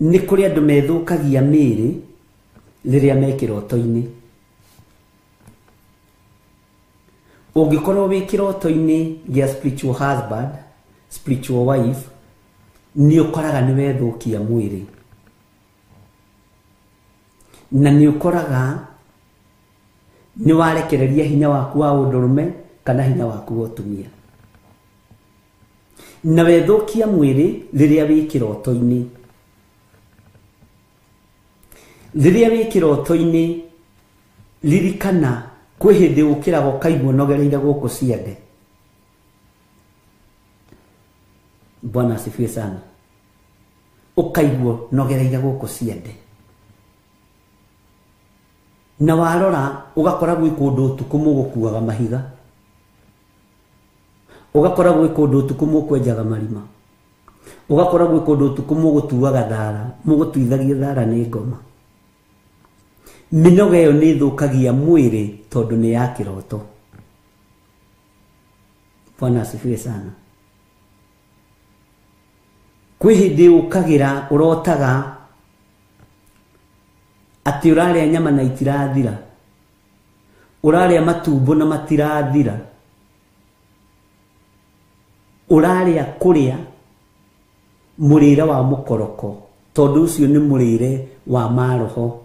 Nĩ kũrĩ andũ methũkagia mĩĩrĩ rĩrĩa me kĩroto-inĩ. Ũngĩkorwo wĩ kĩroto-inĩ gĩa spiritual husband, spiritual wife, nĩ ũkoraga nĩ wethũkia mwĩrĩ, na nĩ ũkoraga nĩ warekereria hinya waku wa ũndũrũme kana hinya waku wa ũtumia, na wethũkia mwĩrĩ rĩrĩa wĩ kĩroto-inĩ. Rĩrĩa wĩ kĩroto-inĩ ririkana kwĩ hĩndĩ ũkĩraga ũkaigua nogereire gũkũ ciande. Bwana asifiwe sana. Ũkaigua nogereire gũkũ ciande, na warora ũgakora gwĩ kũndũ ũtukũ mũgũkuaga mahiga, ũgakora gwĩ kũndũ ũtukũ mũkwenjaga marima, ũgakora gwĩ kũndũ ũtukũ mũgũtuaga thara, mũgũtuithagia thara nĩ ngoma. Mĩnoga ĩyo nĩ ĩthũkagia mwĩrĩ tondũ nĩ ya kĩroto. Bwana asifiwe sana. Kwĩ hĩndĩ ũkagĩra ũrotaga atĩ ũrarĩa nyama na itirathira, ũrarĩa matumbo na matirathira, ũrarĩa kũrĩa mũrĩre wa mũkoroko tondũ ũcio nĩ mũrĩre wa maroho.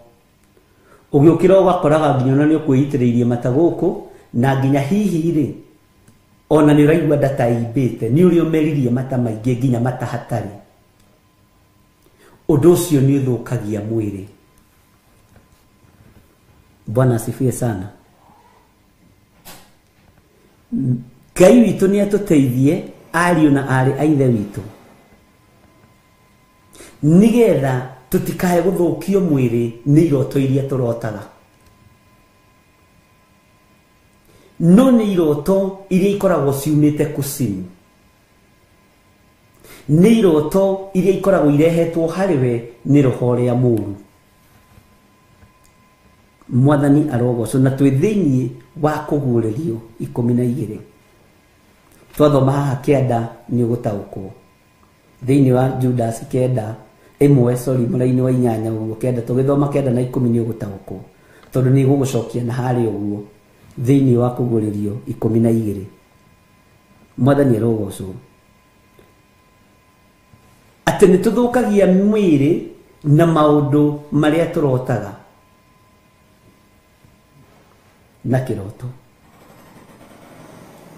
Ũgĩũkĩra ũgakoraga nginya ona nĩ ũkwĩitĩrĩirie mata gũkũ, na nginya hihi rĩ ona nĩ ũraigua nda ta imbĩte, nĩ ũrĩa ũmeririe mata maingĩ nginya mata hatarĩ. Ũndũ ũcio nĩ ũthũkagia mwĩrĩ. Bwana asifiwe sana. Ngai witũ nĩ atũteithie ariũ na arĩ a ithe witũ nĩgetha tũtikae gũthũkio mwĩrĩ nĩ iroto iria tũrotaga. No nĩ iroto iria ikoragwo ciumĩte kusimu, nĩ iroto iria ikoragwo irehetwo harĩwe nĩ roho ũrĩa mũũru. Mwathani arogocwo, na twĩ thĩinĩ wa kũguũrĩrio 12. Twathoma haha kĩanda nĩ ũgũtaũkwo thĩinĩ wa Judas 9 mũraini wa 8 ũguo kĩanda, tũgĩthoma 9 na 10 nĩ ũgũtaũkwo tondũ nĩ gũgũcokia na harĩ ũguo thĩinĩ wa kũguũrĩrio 12. Mwathani arogocwo atĩ nĩ tũthũkagia mwĩrĩ na maũndũ marĩa tũrotaga na kĩroto.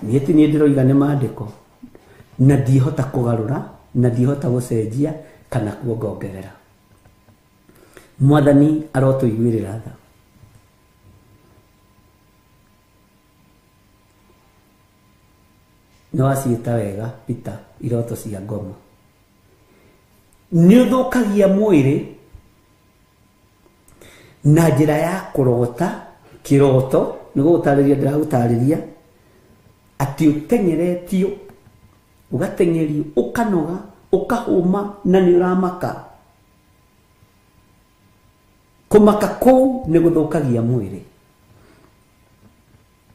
Niĩ ti niĩ ndĩroiga nĩ maandĩko, na ndihota kũgarũra na ndihota gũcenjia kana kuongongerera. Mwathani arotũiguĩrĩra tha. Nĩ waciĩta wega Peter, iroto cia ngoma. Nĩ ũthũkagia mwĩrĩ na njĩra ya kũrogota kĩroto, nĩ gũgũtarĩria ndĩragũtarĩria atĩ ũtengeretio, ũgatengerio, ũkanoga, ũkahũma na nĩ ũramaka. Kũmaka kũu nĩ gũthũkagia mwĩrĩ.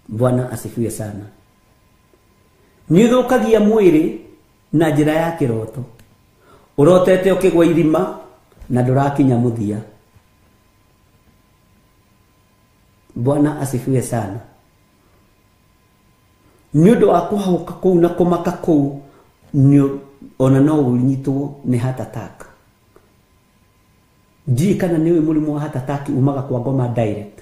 Bwana asifiwe sana. Nĩ ũthũkagia mwĩrĩ na njĩra ya kĩroto. Ũrotete ũkĩgwa irima na ndũrakinya mũthia. Bwana asifiwe sana. nyodo akuhauka kou na komaka kou nyo ona no unyitwo ni heart attack. Ndi kana niwe mulimu wa heart attack umaga kwa ngoma direct.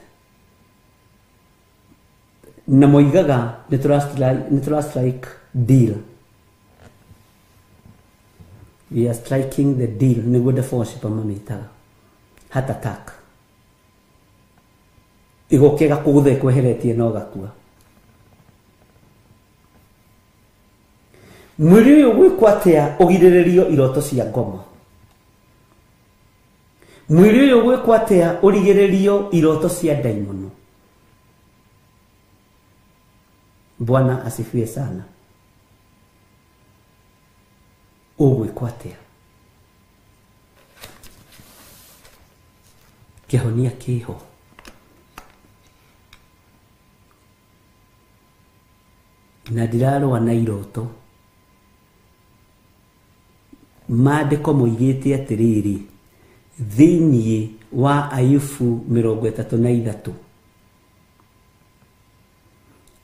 Na moigaga ni strike deal. We are striking the deal. Ni gode force pa mamitaga. Heart attack. Igokega kuguthe kweheretie no gakua. Mwiri uyu gwikwo atia ugiriririo iroto cia ngoma. Mwiri uyu gwikwo atia urigiririo iroto cia daimono. Bwana asifiwe sana. Ugwikwo atia kihonia kiho. Na ndirarwa na iroto. Maandiko moigite atiriri thiini wa Ayubu 33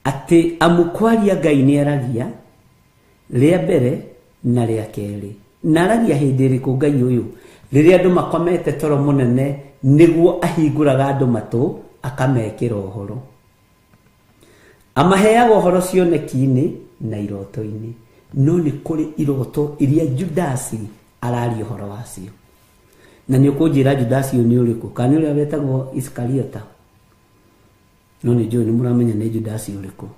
ati amukwaria Ngai ni aragia ria mbere na ria keri. Na aragia hindi iriku Ngai uyu riria andu makomete toro munene niguo ahinguraga andu matu akamekira uhoro. Amaheaga uhoro cioneki-ini na iroto-ini. No ni kuri iroto iria Judasi arari uhoro wacio. Na ni ukunjira Judasi ni uriku? Kana uria wetagwo Iskariota? No ni juu ni muramenya ni Judasi uriku.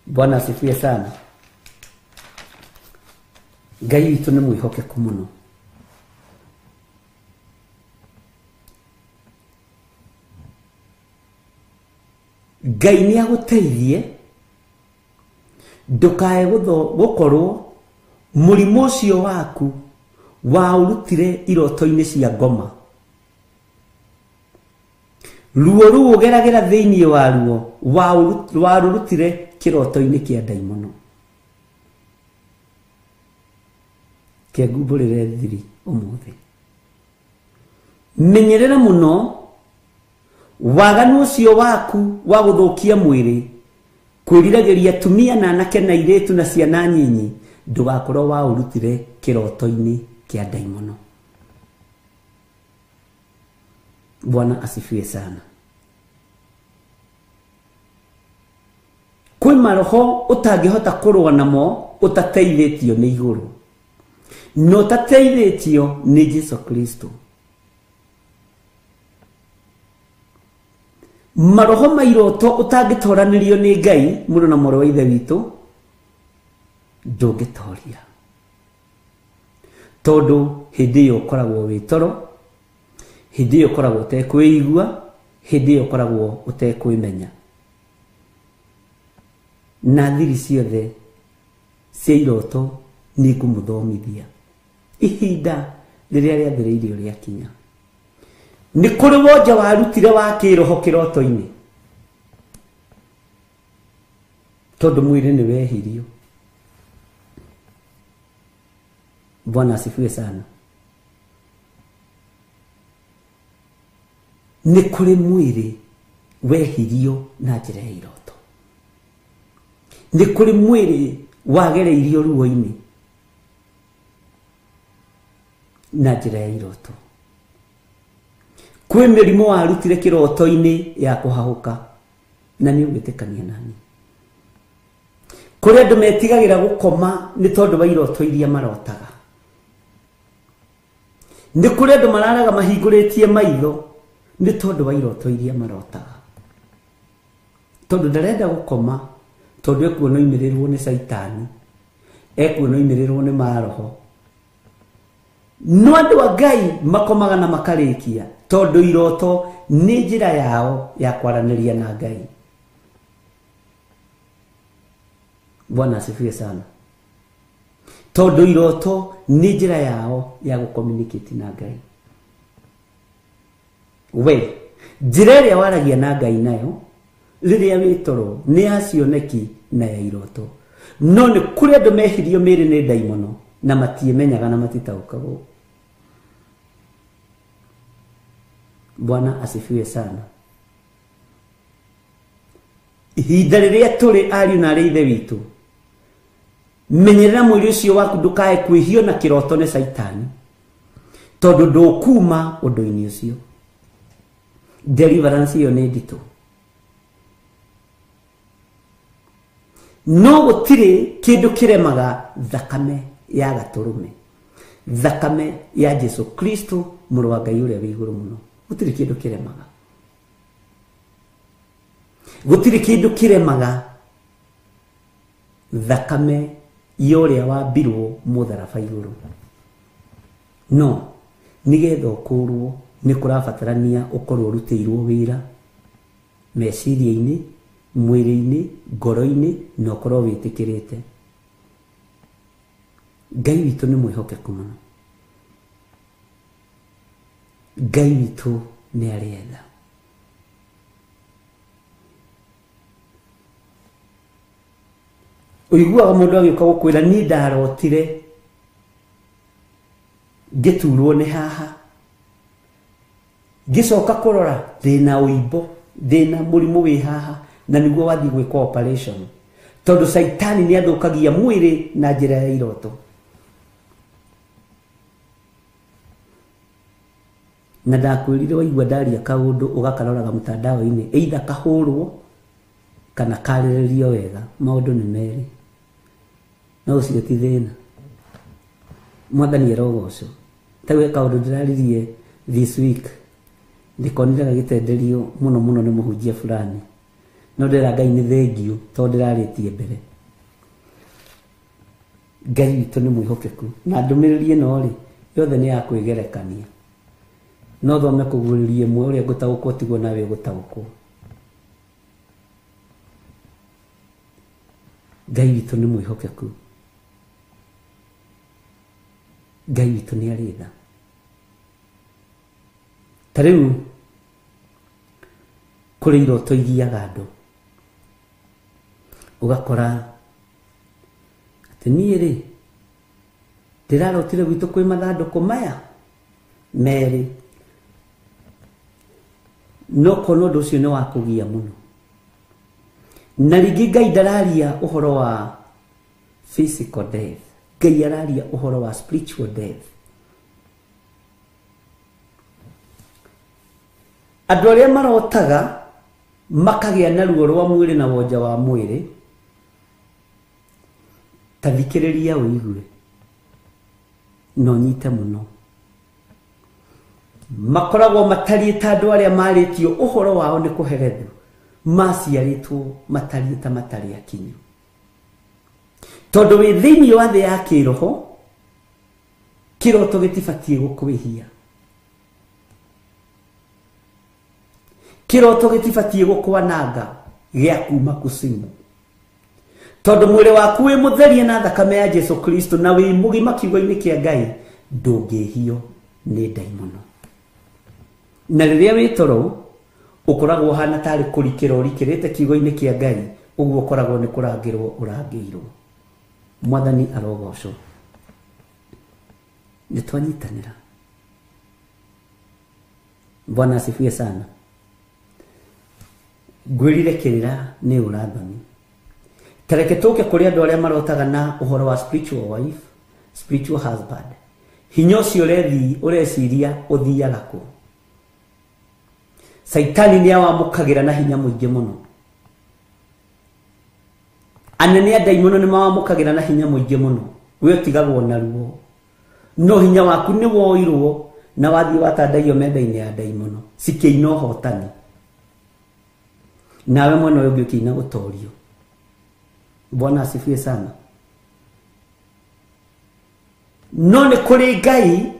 Bwana asifiwe sana. Ngai witu ni mwihokeku muno. Ngai ni aguteithie ndukae gukorwo murimu ucio waku wa urutire iroto-ini cia ngoma. Ruo ruo ugeragera thiini wa ruo wa rurutire kiroto-ini kia daimono. Kiagumburire thiri umuthi. Menyerera muno waganu ucio waku wa guthukia mwiri kwiriragiria tumia na anake na iretu na ciana nyinyi ndugakorwo wa urutire kiroto-ini kia daimono. Bwana asifiwe sana. Kwi maroho utangihota kurwa namo utateithitio ni iguru. No tateithitio ni Jesu Kristo. Maroho mairoto utangitoranirio ni Ngai muno na moro wa ithe witu ndungitoria. Tondu hindi iyo koragwo wi toro, hindi iyo koragwo utekwigua, hindi iyo koragwo utekwimenya. Na thiri ciothe cia iroto ni ngumuthomithia ihinda riria riathiriirio riakinya. Ni kuri wonja warutire wa kiroho kiroto-ini tondu mwiri ni wehirio. Bwana asifiwe sana. Ni kuri mwiri wehirio na njira ya iroto. Ni kuri mwiri wagereirio ruo-ini na njira ya iroto. Kwi mirimu warutire kiroto-ini ya kuhahuka na ni ugitikania nani. Kuri andu metigagira gukoma ni tondu wa iroto iria marotaga. Ni kuri andu mararaga mahinguritie maitho ni tondu wa iroto iria marotaga. Tondu ndarenda gukoma tondu ekuona imirirwo ni Saitani, ekuona imirirwo ni maroho. No andu wa Ngai makomaga na makarikia tondu iroto ni njira yao ya kwaraniria na Ngai. Bwana asifiwe sana. Tondu iroto ni njira yao ya gucommunicate na Ngai. We njira iria waragia na Ngai nayo riria witoro ni ya cioneki na ya iroto. No ni kuri andu mehirio miri ni daimono na matiemenyaga na matitaukagwo. Bwana asifiwe sana. ihinda rĩrĩa tũrĩ ariũ na arĩ ithe witũ, menyerera mwĩrĩ ũcio waku ndũkae kwĩhio na kĩroto nĩ Saitani, tondũ ndũkuma ũndũ-inĩ ũcio. Deliverance ĩyo nĩ nditũ. No gũtirĩ kĩndũ kĩremaga thakame ya Gatũrũme, thakame ya Jesu Kristo mũrũ wa Ngai ũrĩa wĩ igũrũ mũno. Gũtirĩ kĩndũ kĩremaga. Gũtirĩ kĩndũ kĩremaga thakame ya ũrĩa wambirwo mũtharaba igũrũ. No nigetha ũkũrwo nĩ kũrabatarania ũkorwo ũrutĩirwo wĩra meciria-inĩ, mwĩrĩ-inĩ, ngoro-inĩ, na ũkorwo wĩtĩkĩrĩte. Ngai witũ nĩ mwĩhokeku mũno. Ngai witũ nĩ arĩenda. Ũiguaga mũndũ agĩũka gũkwĩra niĩ ndarotire ngĩturwo nĩ haha, ngĩcoka kũrora ndĩna ũimbo, ndĩna mũrimũ wĩ haha, na nĩguo wathiĩ gwĩka operation, tondũ Saitani nĩ athũkagia mwĩrĩ na njĩra ya iroto. Na ndakwĩrire waigua ndaria kaũndũ ũgakaroraga mtandao-inĩ, either kahũrwo kana karĩrĩrio wega, maũndũ nĩ merĩ. No ũcio ti thĩna. Mwathani arogocwo. Tawe kaũndũ ndĩraririe this week, ndikonire gagĩtenderio mũno mũno nĩ mũhunjia fulani. No ndĩra Ngai nĩ thengiũ tondũ ndĩrarĩtie mbere. Ngai witũ nĩ mwĩhokeku. Na ndũmĩrĩri ĩno rĩ, yothe nĩ ya kwĩgerekania. No thome kũgũrĩria ĩmwe ũrĩa ngũtaũkwo tiguo nawe ũgũtaũkwo. Ngai witũ nĩ mwĩhokeku. Ngai witũ nĩ arĩ tha. Ta rĩu kũrĩ iroto igiaga andũ, ũgakora atĩ niĩ rĩ ndĩrarotire gwitũ kwĩ mathandũkũ maya merĩ, no kono ũndũ ũcio nĩ wa kũgia mũno. Na rĩngĩ Ngai ndararia ũhoro wa physical death, Ngai araria ũhoro wa spiritual death. Andũ arĩa marotaga makagĩa na ruo rwa mwĩrĩ na wonja wa mwĩrĩ, ta thikĩrĩria ũigue no nyite mũno. Makoragwo matariĩ ta andũ arĩa marĩtio ũhoro wao nĩ kũherethwo, maciarĩtwo matariĩ ta matarĩ akinyu. Tondũ wĩ thĩinĩ wa thĩ ya kĩroho, kĩroto gĩtibatiĩ gũkwĩhia. Kĩroto gĩtibatiĩ gũkwananga gĩa kuma kusimu. Tondũ mwĩrĩ waku wĩ mũtherie na thakame ya Jesu Kristo na wĩ mũgima kiugo-inĩ kĩa Ngai, ndũngĩhio nĩ ndaimono. Na rĩrĩa wĩ toro, ũkoragwo hana tarĩ kũrikĩra ũrikĩrĩte kiugo-inĩ kĩa Ngai, ũguo ũkoragwo nĩ kũrangĩrwo ũrangĩirwo. Mwathani arogocwo. Nĩ twanyitanĩra. Bwana asifiwe sana. Ngwĩrire kĩrĩra nĩ ũrathoni. Tareke tũke kũrĩ andũ arĩa marotaga na ũhoro wa spiritual wife, spiritual husband. Hinya ũcio ũreciria ũthiaga kũ? Saitani nĩ awamũkagĩra na hinya mũingĩ mũno. Anene a ndaimono nĩ mawamũkagĩra na hinya mũingĩ mũno. We ũtigagwo na ruo. No hinya waku nĩ woirwo na wathiĩ watandaio menda-inĩ ya ndaimono. Cikĩina ũhotani. Nawe mwena ũyũ ũngĩ ũkĩina gũtorio. Bwana asifiwe sana. No nĩ kũrĩ Ngai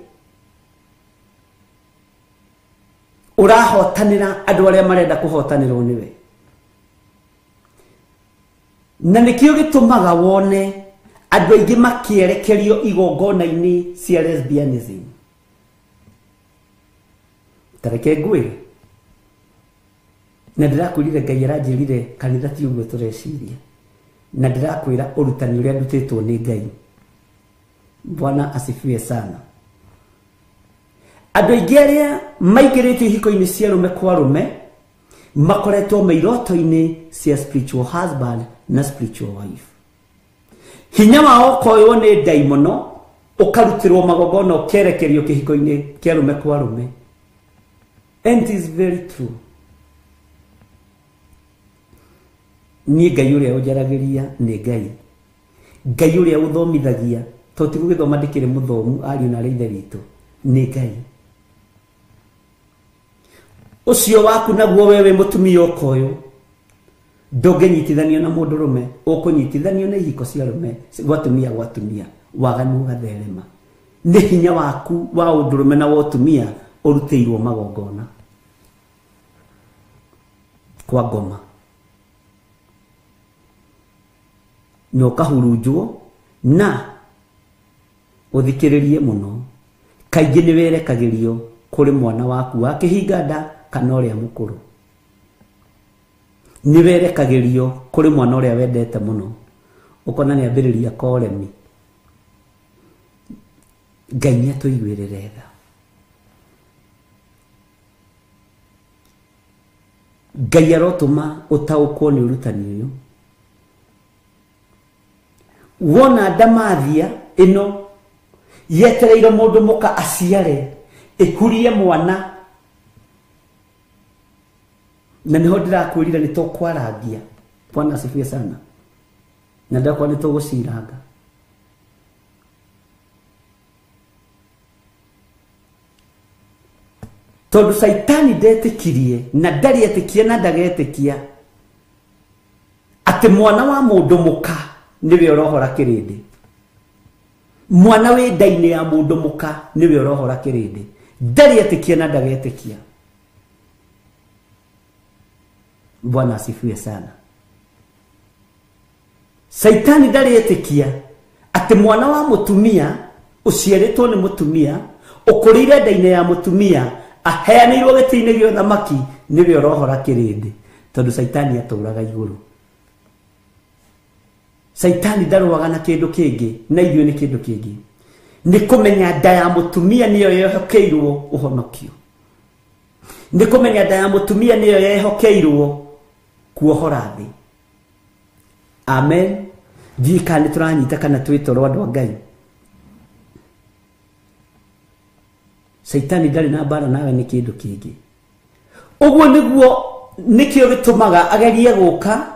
ũrahotanĩra andũ arĩa marenda kũhotanĩrwo nĩwe. Na nĩkĩo gĩtũmaga wone andũ aingĩ makĩerekerio igongona-inĩ cia lesbianism. Tareke ngwĩre. Na ndĩrakwĩrire Ngai aranjĩrire kanitha ti ũguo tũreciria. Na ndĩrakwĩra ũrutani ũrĩa ndutĩtwo nĩ Ngai. Bwana asifiwe sana. Andũ aingĩ arĩa maingĩrĩtio ihiko-inĩ cia rũme kwa rũme makoretwo meiroto-ini cia spiritual husband na spiritual wife. Hinya wao koyo ni daimono ukarutirwo magogona ukerekerio kihiko-ini kia rume kwa rume. And it is very true. Ni Ngai uria ujaragiria ni Ngai. Ngai uria uthomithagia to ti gugithoma ndikire muthomu ari na reithe ritu ni Ngai. Ucio waku naguo wewe mutumia ukoyo ndũngĩnyitithanio na mũndũ rume, ũkũnyitithanio na ihiko cia rume gwatumia waganu gatherema. Nĩ hinya waku wa ũndũrũme na wotumia ũrutĩirwo magongona kwa ngoma no kahurunjwo na uthikiririe muno. Kaingĩ nĩ werekagĩrio kũrĩ mwana waku wa kĩhinga nda kana ũrĩa mũkũrũ. Nĩ werekagĩrio kũrĩ mwana ũrĩa wendete muno ũkona nĩ ambĩrĩria koremi. Ngai nĩ atũiguĩrĩre tha. Ngai arotũma ũtaũkwo nĩ ũrutani ũyũ. Wona ndamathia ĩno yetereire mũndũ mũka aciare ĩkurie mwana, na niho ndirakwĩrire nĩ tũkwarangia. Bwana asifiwe sana. Na ndakwa nĩ tũgũciranga. Tondu Saitani ndetĩkirie na ndari etĩkia na ndagetĩkia atĩ mwana wa mũndũ mũka niwe ũrohora kĩrĩndĩ. Mwana wĩ nda-inĩ ya mũndũ mũka niwe ũrohora kĩrĩndĩ. Ndari etĩkia na ndagetĩkia. Bwana asifiwe sana. Saitani ndari etĩkia atĩ mwana wa mũtumia ũciarĩtwo nĩ mũtumia ũkũrĩire nda-inĩ ya mũtumia aheanĩirwo gĩtĩ-inĩ gĩa ũthamaki niwe ũrohora kĩrĩndĩ. Tondu Saitani atũraga igũrũ. Saitani ndarũaga na kĩndũ kĩngĩ na ithuĩ nĩ kĩndũ kĩngĩ. Nĩ kũmenya nda ya mũtumia nĩyo yehokeirwo ũhonokio. Nĩ kũmenya nda ya mũtumia nĩyo yehokeirwo kuohora thĩ. Amen. Thika nĩ tũranyita kana twĩtwo andũ a Ngai. Saitani ndari na mbara nawe nĩ kĩndũ kĩngĩ. Ũguo nĩguo nĩkĩo gĩtũmaga agerie gũka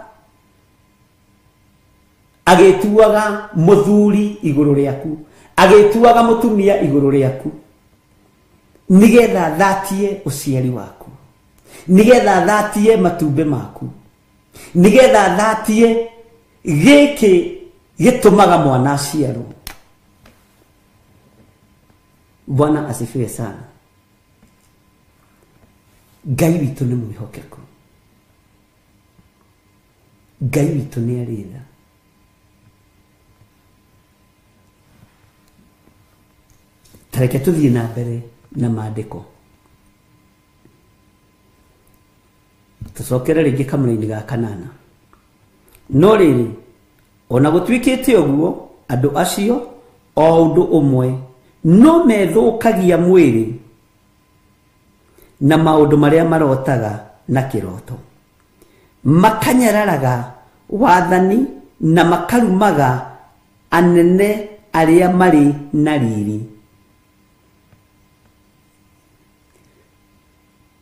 agĩtuaga mũthuri igũrũ rĩaku, agĩtuaga mũtumia igũrũ rĩaku, nigetha thatie ũciari waku, nigetha thatie matumbĩ maku, nigetha thatie gĩkĩ gĩtũmaga mwana aciarwo. Bwana asifiwe sana. Ngai witũ nĩ mwĩhokeku. Ngai witũ nĩ arĩ tha. Tareke tuthiĩ na mbere na maandĩko. Tũcokere rĩngĩ kamũra-inĩ ga kanana. No rĩrĩ, ona gũtuĩkĩte ũguo, andũ acio o ũndũ ũmwe no methũkagia mwĩrĩ na maũndũ marĩa marotaga na kĩroto. Makanyararaga wathani na makarumaga anene arĩa marĩ na riri.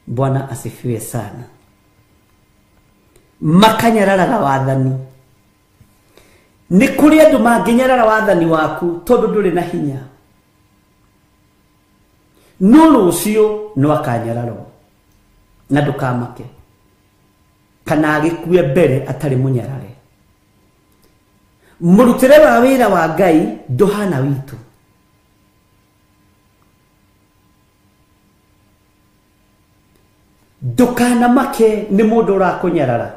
Bwana asifiwe sana. Makanyararaga wathani. Nĩ kũrĩ andũ mangĩnyarara wathani waku tondũ ndũrĩ na hinya. No rũciũ no akanyararwo na ndũkamake kana agĩkue mbere atarĩ mũnyarare. Mũrutĩre wa wĩra wa Ngai ndũhana witũ. Ndũkanamake nĩ mũndũ ũrakũnyarara.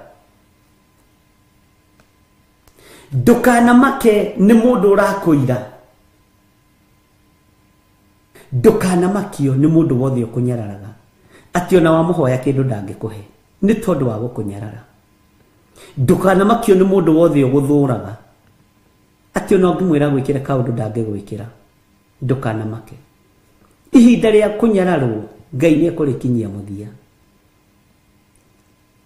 Ndũkanamake nĩ mũndũ ũrakũira. Ndũkanamakio nĩ mũndũ wothe ũkũnyararaga atĩ ona wamũhoya kĩndũ ndangĩkũhe nĩ tondũ wa gũkũnyarara. Ndũkanamakio nĩ mũndũ wothe ũgũthũraga atĩ ona ũngĩmwĩra gwĩkĩra kaũndũ ndangĩgwĩkĩra. Ndũkanamake. Ihinda rĩa kũnyararwo Ngai nĩ ekũrĩkinyia mũthia.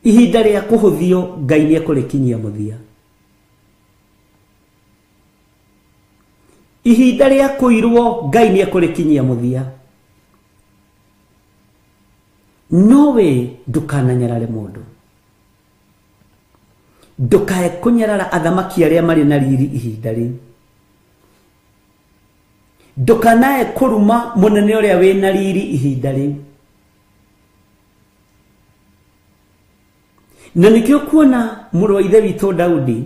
ihinda rĩa kũhũthio Ngai nĩ ekũrĩkinyia mũthia. Ihinda rĩa kũirwo Ngai nĩ ekũrĩkinyia mũthia. Nowe ndukananyarare mũndũ. Ndukae kunyarara athamaki arĩa marĩ na riri ihinda rĩu. Ndukanae kuruma munene ũrĩa wĩ na riri ihinda rĩu. Na nikio kuona mũrũ wa ithe witũ Daudi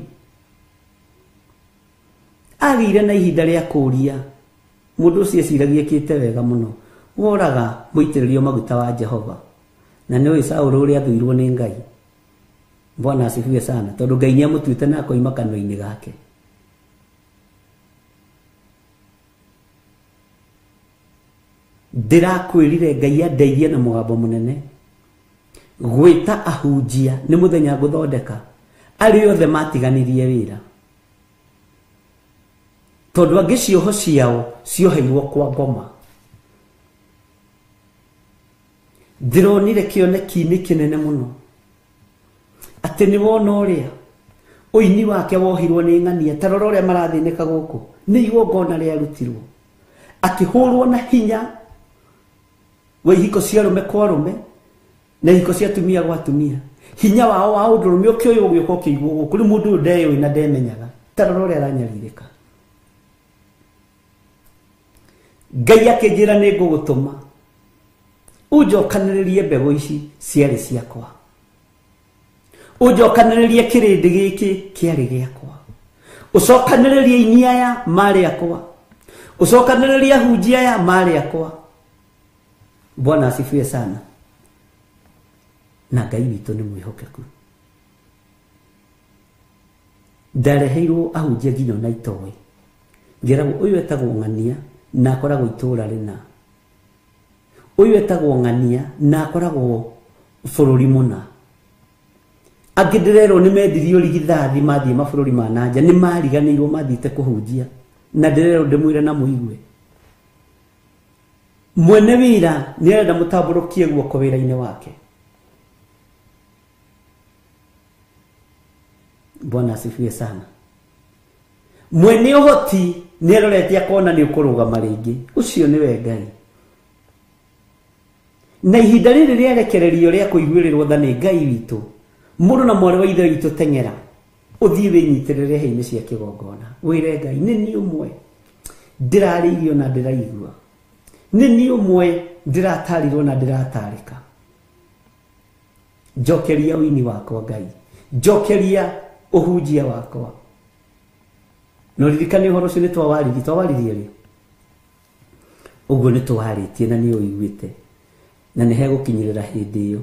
agĩire na ihinda rĩa kũria mũndũ ũcio eciragia ekĩte wega mũno, woraga mũitĩrĩrio maguta wa Jehova. Na nĩwe Saũlũ ũrĩa athuirwo nĩ Ngai. Bwana asifiwe sana, tondũ Ngai nĩ amũtuĩte na akoima kanua-inĩ gake. Ndĩrakwĩrire Ngai andeithie na mũgambo mũnene gwĩta ahunjia nĩ mũthenya ngũthondeka arĩ othe matiganirie wĩra, tondũ angĩ cioho ciao cioheirwo kwa ngoma. Ndĩronire kĩoneki-inĩ kĩnene mũno atĩ nĩ wona ũrĩa ũini wake wohirwo nĩ ng'ania. Ta rora ũrĩa marathĩnĩka gũkũ, nĩ igongona rĩarutirwo, akĩhũrwo na hinya wa ihiko cia arũme kwa arũme na ihiko cia atumia gwa atumia. Hinya wao wa ũndũrũme ũkĩoywo ũgĩũka ũkĩigwo gũkũ, rĩu mũndũ ũyũ ndeyoĩ na ndemenyaga. Ta rora ũrĩa aranyarirĩka. Ngai akĩnjĩra nĩ ngũgũtũma ũnjokanĩrĩrie mbegũ ici ciarĩ ciakwa, ũnjokanĩrĩrie kĩrĩndĩ gĩkĩ kĩarĩ gĩakwa, ũcokanĩrĩrie aini aya marĩ akwa, ũcokanĩrĩrie ahunjia aya marĩ akwa. Bwana asifiwe sana. Na Ngai witũ nĩ mwĩhokeku. Ndareheirwo ahunjia nginya na itoĩ. Ngeragwo ũyũ etagwo Ng'ania na akoragwo itũũra rĩna. Ũyũ etagwo Ng'ania na akoragwo bũrũri mũna. Angĩ ndĩrerwo nĩ mendirio rigithathi mathiĩ mabũrũri ma nanja, nĩ mariganĩirwo mathiĩte kũhunjia, na ndĩrerwo ndĩmwĩre na mũigue. Mwene wĩra nĩ arenda mũtambũrũkie guoko wĩra-inĩ wake. Bwana asifiwe sana. Mwene ũhoti nĩ arorete akona nĩ ũkũrũgama rĩngĩ. Ũcio nĩwe Ngai. Na ihinda rĩrĩ rĩarekererio rĩa kũiguĩrĩrwo tha nĩ Ngai witũ, mũndũ na mwarĩ wa ithe witũ teng'era ũthiĩ wĩnyitĩrĩre hĩ-inĩ cia kĩgongona, wĩre Ngai nĩ niĩ ũmwe ndĩrarĩirio na ndĩraigua, nĩ niĩ ũmwe ndĩratarirwo na ndĩratarĩka. Njokeria ũini wakwa Ngai, njokeria ũhunjia wakwa. No ririkane ũhoro ũcio nĩ twawaririe rĩ? Ũguo nĩ twarĩtie na nĩ ũiguĩte, na nĩ hegũkinyĩrĩra hĩndĩ ĩyo.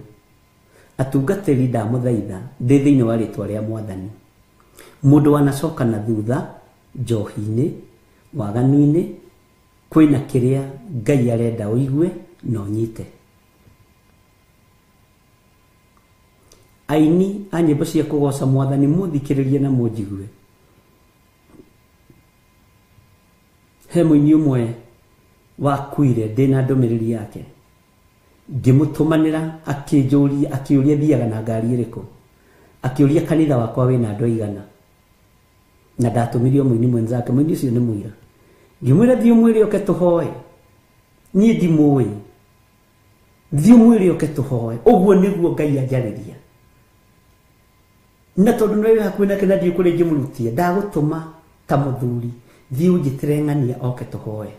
Atungatĩri ndamũthaitha ndĩ thĩinĩ wa rĩtwa rĩa Mwathani, mũndũ wanacoka na thutha njohi-inĩ, waganu-inĩ, kwĩna kĩrĩa Ngai arenda ũigue na ũnyite. Aini a nyĩmbo cia kũgoca Mwathani mũthikĩrĩrie na mũnjigue. He mũini ũmwe wakuire ndĩna ndũmĩrĩri yake, ngĩmũtũmanĩra akĩũria thiaga na ngari ĩrĩkũ, akĩũria kanitha wakwa wĩna andũ aigana, na ndatũmirio mũini mwenzake. Mũini ũcio nĩ mũira. Ngĩmwĩra thiĩ ũmwĩre oke tũhoe, niĩ ndimũĩ, thiĩ ũmwĩre oke tũhoe. Ũguo nĩguo Ngai anjarĩria, na tondũ nĩwe hakuhĩ nake na ndiĩ kũrĩa ingĩmũrutia, ndagũtũma ta mũthuri, thiĩ ũnjĩtĩre Ng'ania oke tũhoe.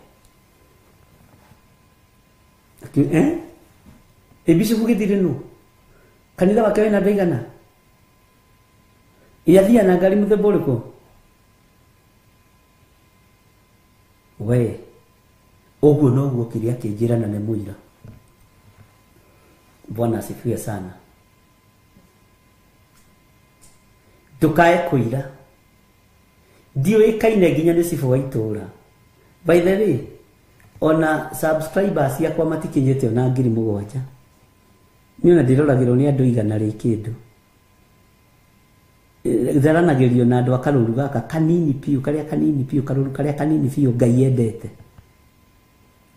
Bishop gĩthirĩ nũ? Kanitha wake wĩna andũ aigana? Yathia na ngari mũthemba ũrĩkũ? We, ũguo noguo kĩrĩa kĩnjĩra na nĩ mũira. Bwana asifiwe sana. Ndũkae kũira. Ndiũĩkaine nginya nĩ cibũ wa itũũra. By the way, ona subscribers yakwa matikinyĩte ona 7,000. Niĩ ona ndĩroragĩrwo nĩ andũ igana rĩ kĩndũ. Tharanagĩrio na andũ a karũru gaka kanini piũ, karĩa kanini piũ, karũru karĩa kanini piũ Ngai endete.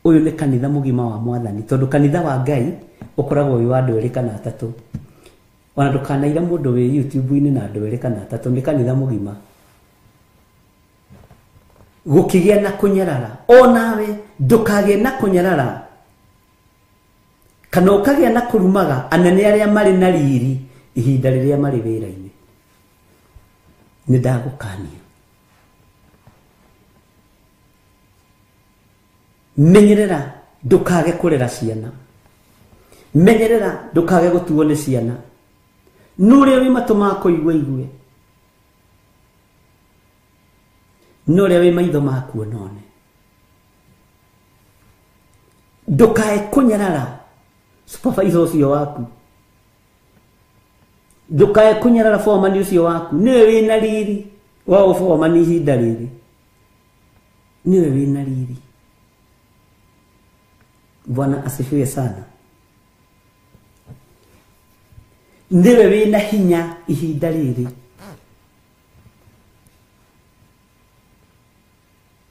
Ũyũ nĩ kanitha mũgima wa Mwathani, tondũ kanitha wa Ngai ũkoragwo wĩ wa andũ 2 kana 3. Ona ndukanaira mundu wi YouTube-ini na andu eri kana atatu ni kanitha mugima gukigia na kunyarara. Onawe ndukagie na kunyarara kana ukagia na kurumaga anene aria mari na riri ihinda riria mari wira-ini. Ni ndagukania menyerera ndukage kurera ciana, menyerera ndukage gutuo ni ciana. Nure wi matuma kuigwa igwe, nure wi maitho maku none. Ndukae kunyarara supervisor ucio waku, ndukae kunyarara foreman ucio waku. Niwe wina riri wa foreman ihinda riri, niwe wina riri. Bwana asifiwe sana. Ndiwe wina hinya ihinda riri.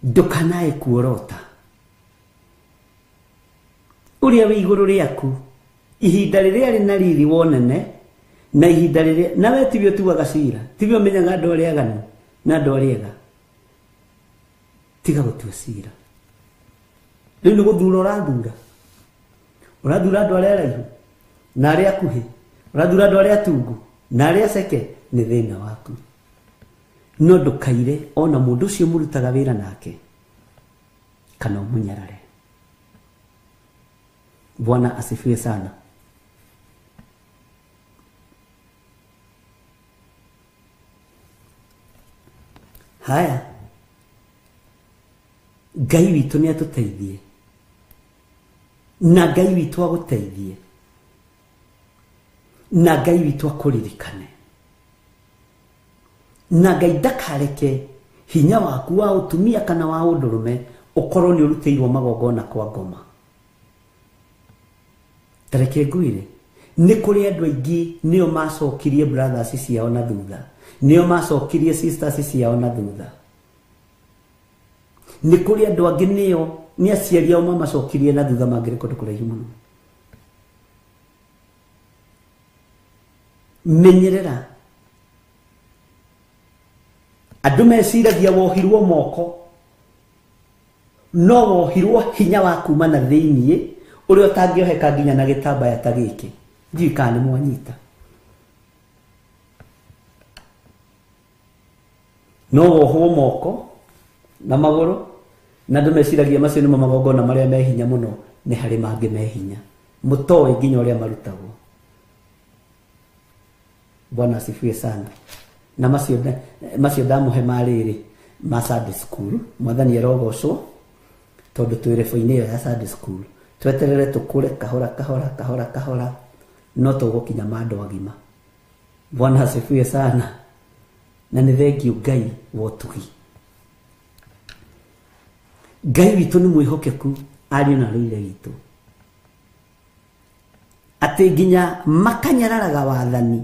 Ndukanae kuorota. Uria wi iguru riaku ihinda riria rina riri wonene na ihinda riria nawe tibio tuaga cira, tibio menyaga andu aria aganu na andu aria ega. Tiga gutua cira. Riu ni guthura urathura. Urathura andu aria araihu na aria akuhi, urathura andu aria atungu na aria aceke. Ni thina waku. No ndukaire ona mundu ucio murutaga wira nake kana umunyarare. Bwana asifiwe sana. Haya, Ngai witu ni atuteithie na Ngai witu aguteithie na Ngai witu akuririkane na Ngai ndakareke hinya waku wa utumia kana wa undurume ukorwo ni uruteirwo magongona kwa ngoma. Tareke nguire ni kuri andu aingi nio macokirie brothers ciao na thutha, nio macokirie sisters ciao na thutha. Ni kuri andu angi nio ni aciari ao macokirie na thutha mangire kundu kuraihu muno. Menyerera andu meciragia wohirwo moko, no wohirwo hinya wa kuma na thiini uri utangioheka nginya na gitambaya ta giki. Njui kana ni mwanyita. No wohwo moko na maguru na andu meciragia macio ni magongona maria me hinya muno. Ni hari mangi me hinya mutoe nginya uria marutagwo. Bwana asifiwe sana. Na macio ndamuhe mariri ma Sunday school, mwathani erogocwo tondu twire foine ya Sunday school. Tweterere tukure kahora kahora kahora kahora no tugukinya mandu agima. Bwana asifiwe sana. Na ni thengiu Ngai wotugi. Ngai witu ni mwihokeku ari na rire witu, ati nginya makanyararaga wathani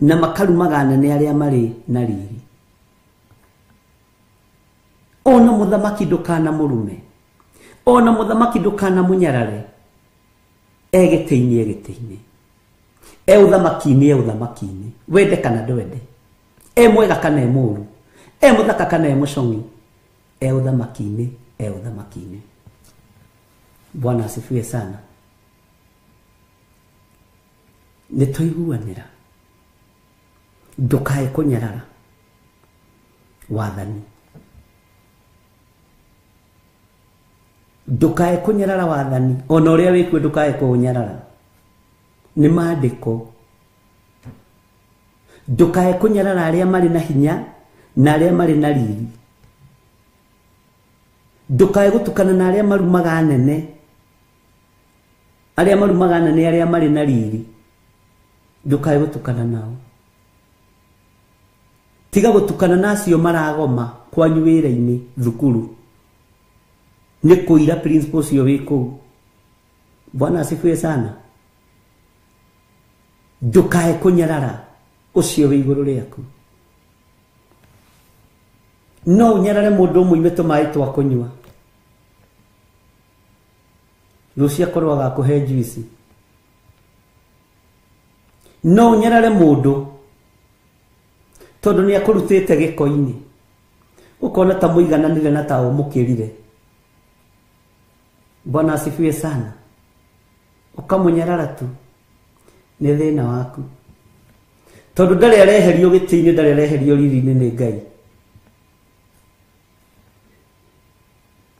na makarumaga anene aria mari na riri. Ona muthamaki ndukana murume, ona muthamaki ndukana munyarare. Egiteini egiteini, uthamaki-ini uthamaki-ini, wende kana ndwende, mwega kana muru, muthaka kana mucongi, uthamaki-ini uthamaki-ini. Bwana asifiwe sana. Nituiguanira ndukae kunyarara wathani, ndukae kunyarara wathani. Ona uria wikwe ndukae kunyarara, ni maandiko. Ndukae kunyarara aria mari na hinya na aria mari na riri. Ndukae gutukana na aria marumaga anene, aria marumaga anene aria mari na riri. Ndukae gutukana nao. Tiga gutukana nacio maragoma kwanyu wira-ini thukuru, ni kuira principal cio wiku. Bwana asifiwe sana. Ndukae kunyarara ucio wi iguru riaku. No unyarare mundu umwe tumai twa kunywa, rucia korwo agakuhe juice. no nyarare mundu tondu ni akurutite giko-ini ukona ta muigananire na ta umukirire. Bwana asifiwe sana. Ukamunyarara tu ni thina waku tondu ndari areherio giti-ini, ndari areherio riri-ini ni Ngai.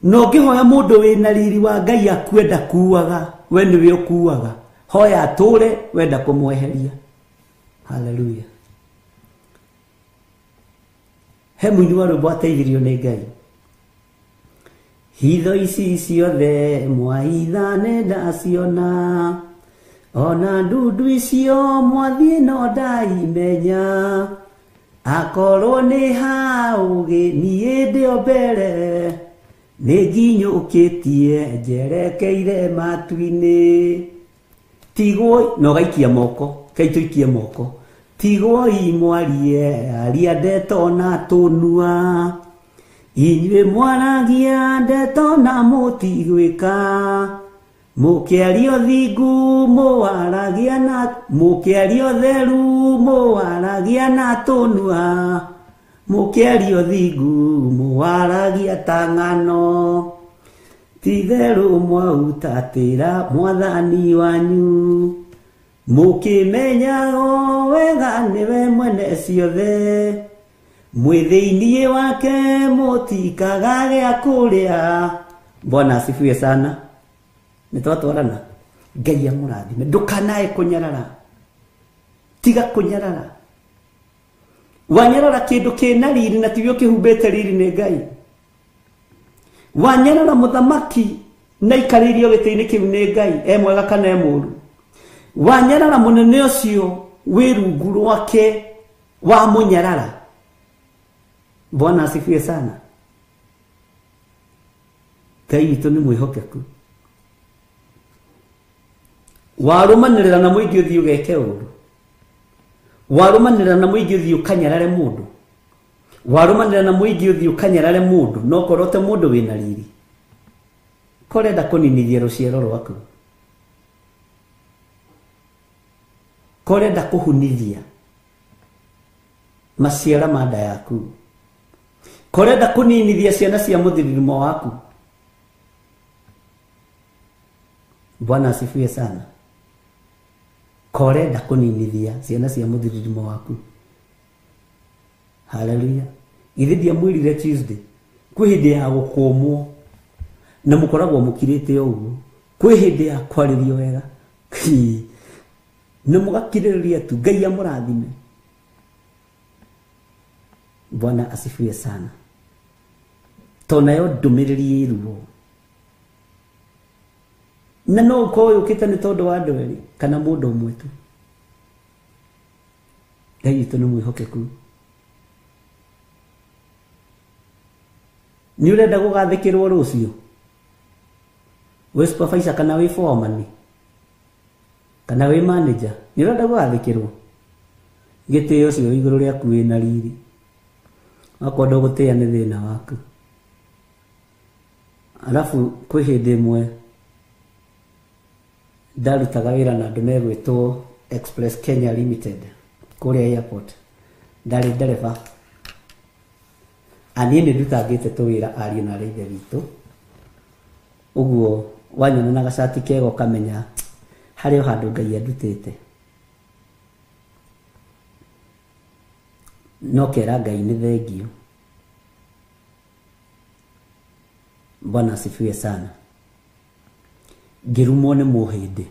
No ngihoya mundu wina riri wa Ngai akwenda kuaga, we niwe ukuaga. Hoya ature, wenda kumweheria. Haleluya. He munyua rwimbo ateithirio ni Ngai. Hitho ici ciothe mwaitha nenda ciona, ona ndundu icio mwathie no ndaimenya, akorwo ni haugi nie ndio mbere, ni nginyukitie njerekeire matu-ini. Tigwo no gaikia moko, kaituikie moko. Tigwo imwarie aria ndeto na tunua, inywe mwaragia ndeto na mutigwika, mukiario thingu muwaragia na, mukiario theru muwaragia na tunua, mukiario thingu muwaragia ta ng'ano, titheru mwautatira mwathani wanyu, mukimenyago wega niwe mwene ciothe, mwithiinie wake mutikaga gĩa kũrĩa. Bwana asifiwe sana. Nitwatwarana. Ngai amũrathime. Ndukanae kunyarara, tiga kunyarara. Wanyarara kindu kina riri na tibio kihumbite riri ni Ngai. Wanyarara muthamaki na ikaririo giti-ini kiu ni Ngai, e mwega kana e mũru. Wanyarara munene ucio wi rungu rwake wa munyarara. Bwana asifiwe sana. Ngai witũ nĩ mwĩhokeku. Warumanĩrĩra na mũingĩ ũthiĩ ũgeke ũru, warumanĩrĩra na mũingĩ ũthiĩ ũkanyarare mũndũ, warumanĩrĩra na mũingĩ ũthiĩ ũkanyarare mũndũ, no korwo te mũndũ wĩna riri, korenda kũninithia rũciaro rwaku, korenda kũhunithia maciara ma nda yaku, korenda kuninithia ciana cia mũthiririmo waku. Bwana asifiwe sana. Korenda kuninithia ciana cia mũthiririmo waku. Haleluya. Ithidia mwirire Tuesday kwĩ hĩndĩ ya gũkũmwo na mũkoragwo mũkirĩte ũguo, kwĩ hĩndĩ ya kwarĩrio wega na mũgakirĩrĩria tu. Ngai amũrathime. Bwana asifiwe sana. Tonayo ndũmĩrĩri iruo. Na no ukorwo ũkĩte nĩ tondũ wa andũ erĩ kana mũndũ ũmwe tu. Ngai witũ nĩ mwĩhokeku. Nĩ ũrenda gũgathĩkĩrwo rũciũ? Wĩ supervisor kana wĩ foreman kana wĩ manager, nĩ ũrenda gũgathĩkĩrwo? Gĩtĩo ũcio igũrũ rĩaku wĩna riri. Akwenda gũtĩa nĩ thĩna waku. Alafu kwĩ hĩndĩ ĩmwe ndarutaga wĩra na andũ megwĩtwo Express Kenya Limited kũrĩa airport. Ndarĩ ndereba. Ani nĩ ndutangĩte tũwĩra ariũ na arĩa ithe witũ. Ũguo wanyona na gacati kega ũkamenya harĩ o handũ Ngai andutĩte. No kera Ngai nĩ thengio. Bwana asifiwe sana. Ngĩrumwo nĩ mũhĩndĩ.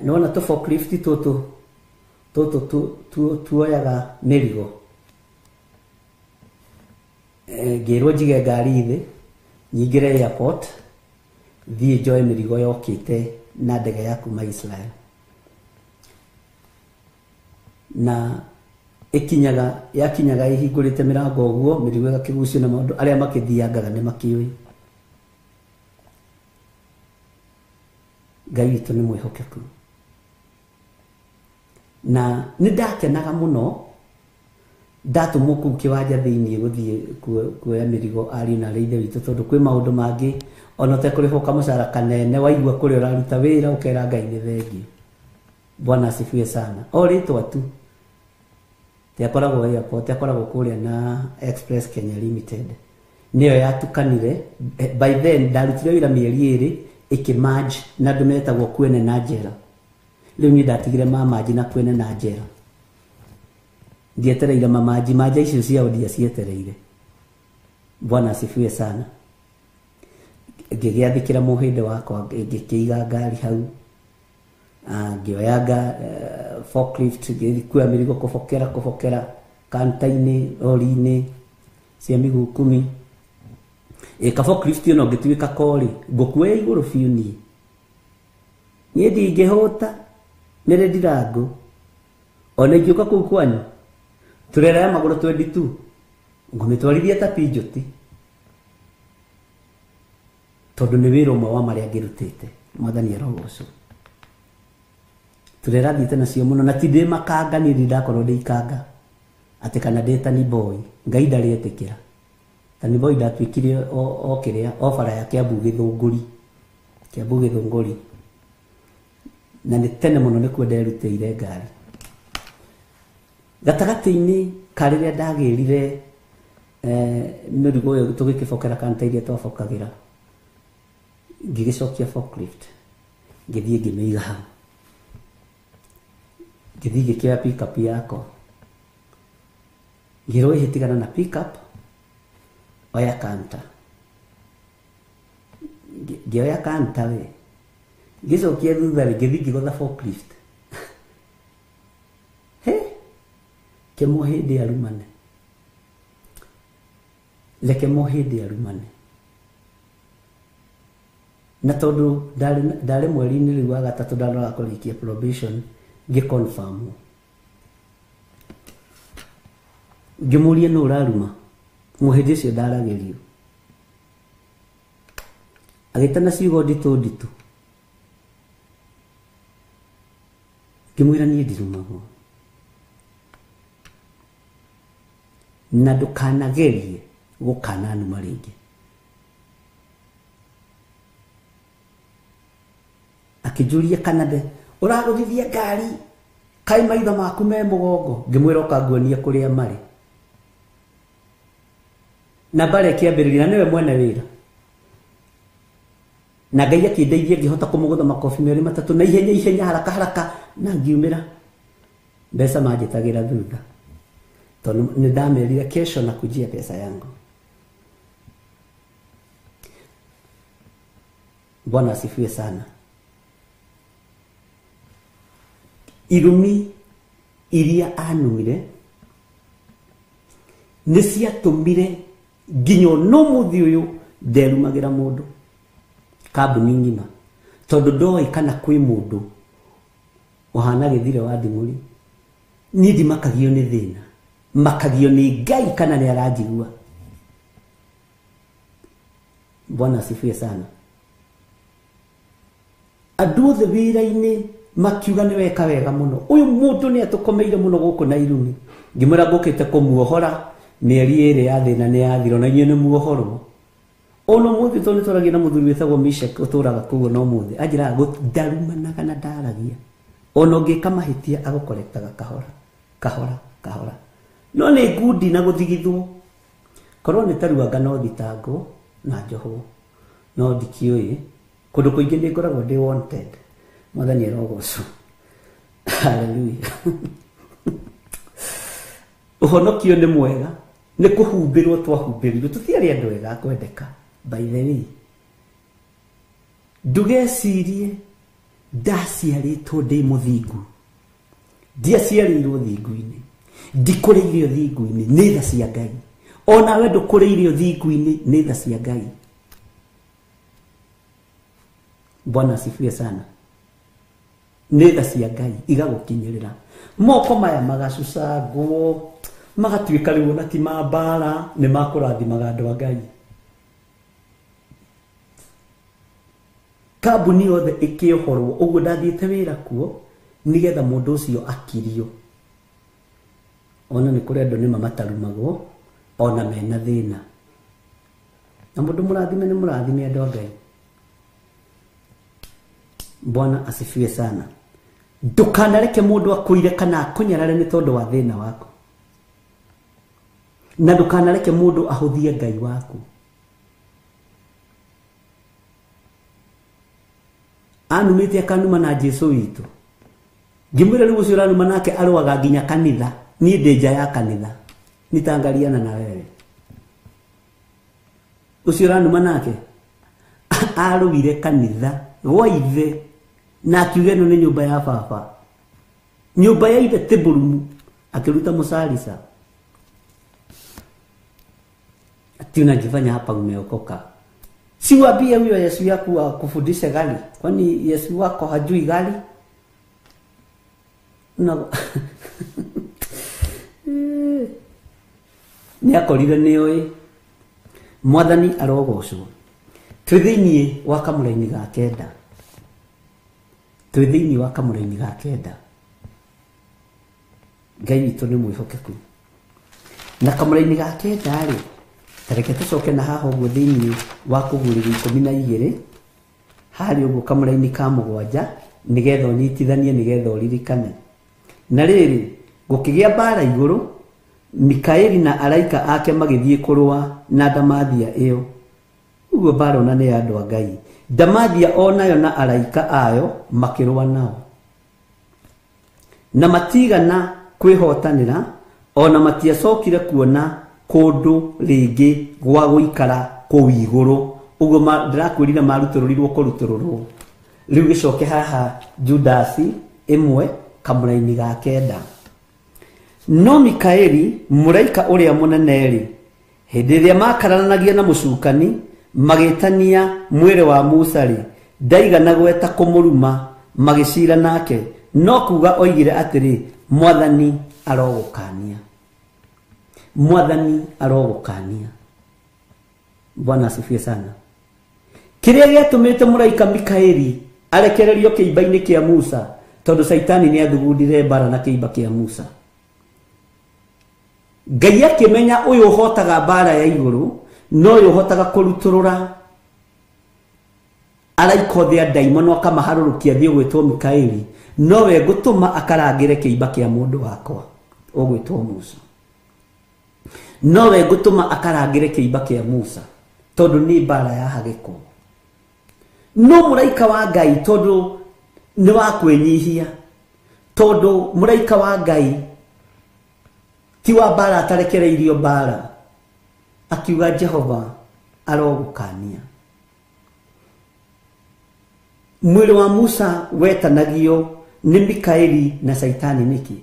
Nĩwona tũ forklift tũtũ tuoyaga mĩrigo. Ngĩrwo njige ngari thĩ, nyingĩre airport, thiĩ njoe mĩrigo yokĩte na ndege ya kuma Israel. Na yakinyaga ihingũrĩte mĩrango ũguo, mĩrigo ĩgakĩgucio na maũndũ arĩa makĩthiangaga nĩ makĩũĩ. Ngai witũ nĩ mwĩhokeku. Na nĩ ndakenaga mũno ndatumwo kuu kiwanja thiini guthie kuoya mirigo ari na reithe witu tondu kwi maundu mangi ona te kuriho kamucara kanene waigua kuri uraruta wira ukera Ngai ni thengi. Bwana asifiwe sana. Oritwa tu tiakoragwo airport tiakoragwo kuria na Express Kenya Limited niyo yatukanire. By then ndarutire wira mieri iri ikimerge na andu metagwo Kwene na Njera. Riu ni ndatigire mamaji na Kwene na Njera ndietereire mamaji maja icio cia odia cietereire. Bwana asifiwe sana. Ngigiathikira muhinde wakwa ngikiiga ngari hau ngioyaga forklift ngikuwa mirigo kufokera kantaini lori-ini cia miguu 10 ka forklift ino ngituika kori ngukue iguru biu nie ndingihota nire ndirangu ona ngiuka kuu kwanyu turera ya maguru 22 ngumitwarithia ta Pijoti tondu ni wira umwe wa maria ngirutite. Mwathani arogocwo. Turera thiite nacio muno na tinde makanga ni ndakorwo ndikanga ati kana ndetani boy Ngai ndari etikira tani boy ndatwikire o kiria ofara ya Kiambu Githunguri na ni tene muno ni kwenda erutire ngari gatagati-ini kariria ndagirire mirigo yo tugikifokera kanta iria twafokagira ngigicokia forklift ngithie ngimiiga hau ngithie ngikioya pickup yako ngiro ihitigana na pickup oya kanta ngioya kanta we ngicokia thutha ngithie ngigotha forklift ke mohindi arumane leke mohindi arumane na tondu ndari mweri-ini riu wa gatatu ndarora kurikia probation ngiconfirm ngimurie no uraruma muhindi ucio ndaragerio agitana ciugo nditu ngimwira nie ndirumagwo na ndukanagerie gukana numa ringi. Akijuria kanade uraguthithia ngari kai maitho maku me mugongo ngimwira ukanguonia kuria mari na bare kiambiriria niwe mwene wira na Ngai akindeithia ngihota kumugutha makofi meri matatu na ihenya haraka na ngiumira mbeca manjitagira thutha tondu ni ndamerire kesho na kujia pesa yangu. Bwana asifiwe sana. Irumi iria anumire ni ciatumire nginyo no muthi uyu nderumagira mundu kambuni ngima tondu ndoi kana kwi mundu uhana githire wa Nding'uri ni ndimakagio ni thina makagio ni Ngai kana ni arajigua. Bwana asifiwe sana. Andu othe wira-ini makiuga ni weka wega muno uyu mundu ni atukomeire muno guku na Irumi ngimura ngukite kumuohora mieri iri ya thina ni yathiro na inyu ni muohoro ono muthi toni turagia na muthuri wetagwo Mishek uturaga kugo no muthi ajira ndarumanaga na ndaragia ono ngika mahitia agukorektaga kahora no ni ngudi na guthigithwo korwo ni taruanga no thitango na njoho no ndikioi kundu kuingi ni ngoragwo ndi wanted. Mwathani arogocwo. Hallelujah. Uhonokio ni mwega ni kuhumbirwo twahumbirwo tutiari andu ega kwendeka. By the way ndugecirie ndaciaritwo ndi muthingu ndiaciarirwo thingu-ini ndikuriirio thingu-ini ni tha cia Ngai ona we ndukuriirio thingu-ini ni tha cia Ngai. Bwana asifiwe sana. Ni tha cia Ngai igagukinyirira moko maya magacucangwo magatuika riu na ti mambara ni makurathimaga andu a Ngai. Kambuni yothe ikiohorwo uguo ndathiite wira kuo nigetha mundu ucio akirio ona nĩ kũrĩ andũ nĩ mamatarumagwo ona mena thĩna. Na mũndũ mũrathime nĩ mũrathime andũ a Ngai. Bwana asifiwe sana. Ndukanareke mũndũ akũire kana akũnyarare nĩ tondũ wa thĩna waku. Na ndukanareke mũndũ ahũthie Ngai waku. Anumĩte akanuma na Jesu witũ. Ngĩmwĩra rĩu ũcio ũranuma nake arũaga nginya kanitha. Niĩ ndĩ nja ya kanitha. Nitangariana na wewe. Ũcio ũranuma nake arũire kanitha gwa ithe na akiuga ĩno nĩ nyũmba ya baba. Nyũmba ya ithe tĩmbũrumu akiruta mũcarisa. Ati unajifanya hapa umeokoka. Si waambie huyo Yesu yako akufundishe gari. Kwani Yesu wako hajui gari? No. Ni akorire nĩ oĩ. Mwathani arogocwo. Twĩthĩinĩ wa kamũraini ga kenda. Twĩthĩinĩ wa kamũraini ga kenda. Ngai witũ nĩ mwĩhokeku. Na kamũraini ga kenda rĩ, tareke tũcoke na haha ũguo thĩinĩ wa Kũguũrĩrio 12 harĩ ũguo kamũraini ka 7 nĩgetha ũnyitithanie nĩgetha ũririkane. Na rĩrĩ gũkĩgĩa mbara igũrũ, Mikaeli na araika ake magĩthiĩ kũrũa na ndamathia ĩyo. Uguo mbara ona nĩ andũ a Ngai. Ndamathia onayo na araika ayo makĩrũa nao. Na matigana kwĩhotanĩra, ona matiacokire kuona kũndũ rĩngĩ gwa gũikara kũu igũrũ. Uguo ndĩrakwĩrire marutũrũrirwo kũrutũrũrwo. Rĩu gĩcoke haha Judasi 1 kamũraini ga kenda. No Mikaeli mũraika ũrĩa mũnene rĩ, hĩndĩ ĩrĩa makaranagia na mũcukani magĩtania mwĩrĩ wa Musa rĩ, ndaigana gweta kũmũruma magĩcira nake, no kuga oigire atĩrĩ, Mwathani arogũkania. Mwathani arogũkania. Bwana asifiwe sana. Kĩrĩa gĩatũmĩte mũraika Mikaeli arekererio kĩimba-inĩ kĩa Musa, tondũ Saitani nĩ athugundire mbara na kĩimba kĩa Musa. Ngai akĩmenya ũyũ ũhotaga mbara ya igũrũ, no ũyũ ũhotaga kũrutũrũra araika othe a ndaimono akamaharũrũkia thiĩ gwĩtwo Mikaeli, no we ngũtũma akarangĩre kĩimba kĩa mũndũ wakwa ũgwĩtwo Musa. No we ngũtũma akarangĩre kĩimba kĩa Musa, tondũ nĩ mbara ya hagĩko. No mũraika wa Ngai tondũ nĩ wa kwĩnyihia, tondũ mũraika wa Ngai ti wa mbara atarekereirio mbara, akiuga Jehova arogũkania. Mwĩrĩ wa Musa wetanagio nĩ Mikaeli na Saitani nĩkĩ?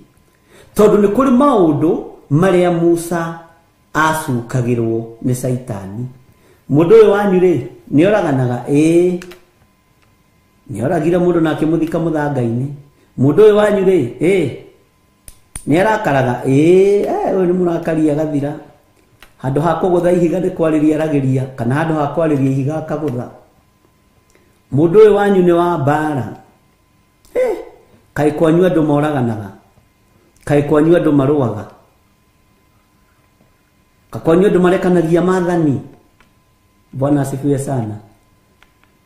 Tondũ nĩ kũrĩ maũndũ marĩa Musa acukagĩrwo nĩ Saitani. Mũndũ ũyũ wanyu rĩ, nĩ oraganaga? Nĩ oragire mũndũ na akĩmũthika mũthanga-inĩ. Mũndũ ũyũ wanyu rĩ, nĩ arakaraga? Ũyũ nĩ mũrakaria gathira. Handũ ha kũgũtha ihiga nĩ kwarĩria aragĩria, kana handũ ha kwarĩria ihiga akagũtha. Mũndũ ũyũ wanyu nĩ wa mbara. Kaĩ kwanyu andũ moraganaga? Kaĩ kwanyu andũ marũaga? Kwanyu andũ marekanagia maathani? Bwana asifiwe sana.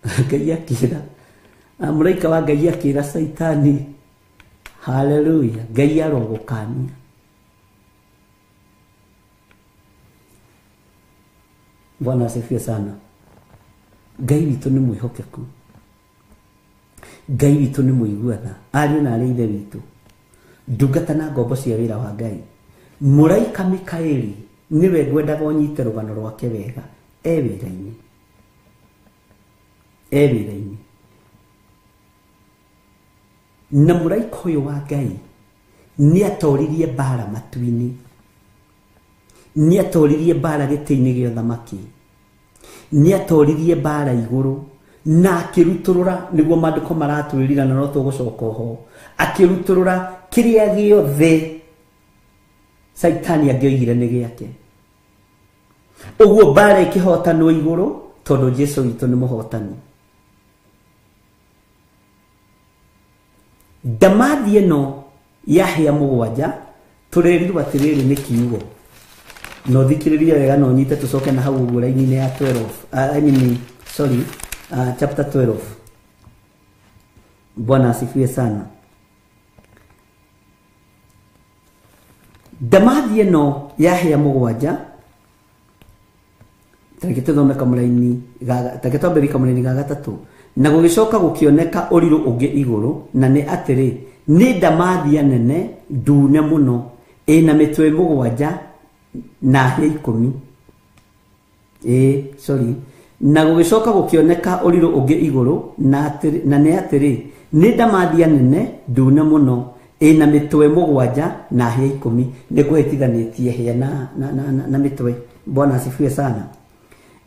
Ngai akĩra, mũraika wa Ngai akĩra Saitani, haleluya, Ngai arogũkania. Bwana asifiwe sana. Ngai witũ nĩ mwĩhokeku. Ngai witũ nĩ mũiguana. Ariũ na arĩa ithe witũ, ndungata na ngombo cia wĩra wa Ngai, mũraika Mikaeli niwe ngwendaga ũnyite rũgano rwake wega. Wĩra-inĩ. Wĩra-inĩ. Na mũraika ũyũ wa Ngai nĩ atoririe mbara matu-inĩ. Nĩ atoririe mbara gĩtĩ-inĩ gĩa ũthamaki. Nĩ atoririe mbara igũrũ na akĩrutũrũra, nĩguo maandĩko maratwĩrira na no tũgũcoka ho, akĩrutũrũra kĩrĩa gĩothe Saitani angĩoigire nĩ gĩake. Ũguo mbara ĩkĩhotanwo igũrũ, tondũ Jesu witũ nĩ mũhotani. Ndamathi ĩno yahĩa 7 turerirwo atiriri ni kiugo no thikiriria wega no nyite tucoke na hau uguo raini ya 12 chapter 12. Bwana asifiwe sana. Damathi no yahia mugwanja tareke thome kamuraini tareke twambe kamuraini ga gatatu na gugicoka gukioneka uriru ungi iguru na ni atiri ni damathi nene ndune muno ina mitwe mugwanja na hia 10 na gugicoka gukioneka uriru ungi iguru na ni atiri ni damathi nene ndune muno ina mitwe mugwanja na hia 10 ni guhitithanitie hia na mitwe. Bwana asifiwe sana.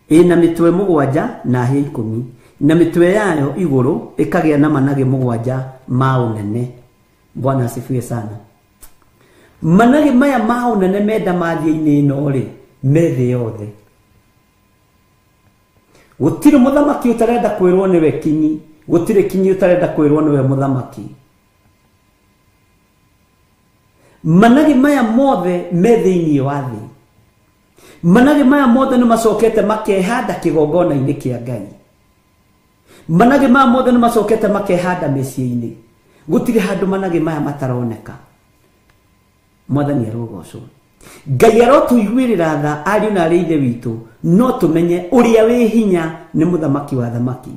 Ina mitwe mugwanja na hia 10 na mitwe yayo iguru ikagia na manage mugwanja ma unene. Bwana asifiwe sana. Manage maya ma unene me damathi-ini ino ri methe yothe gutire muthamaki utarenda kwirwo niwe kinyi, gutire kinyi utarenda kwirwo niwe muthamaki. Manage maya mothe methe-ini wa thi, manage maya mothe ni macokete makehanda kigongona-ini kia Ngai. Manage maya mothe ni macokete makehanda micii-ini, gutire handu manage maya mataroneka. Mwathani arogocwo. Ngai arotuiguirira tha ariu na ariithe witu no tumenye uria wi hinya ni muthamaki wa thamaki,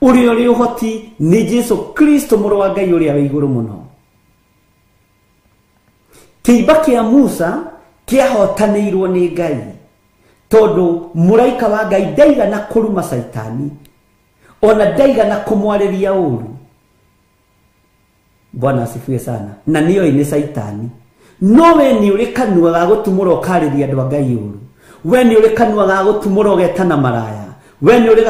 uria uri uhoti ni Jesu Kristo muru wa Ngai uria wi iguru muno. Kiiba kia Musa kiahotaniirwo ni Ngai tondu muraika wa Ngai ndaigana kuruma Saitani ona ndaigana kumwariria uru. Bwana asifiwe sana. Na niyo ini Saitani no we ni uri kanua ga gutumura ukariria andu a Ngai uru, we ni uri kanua ga gutumura ugetana maraya, we ni uri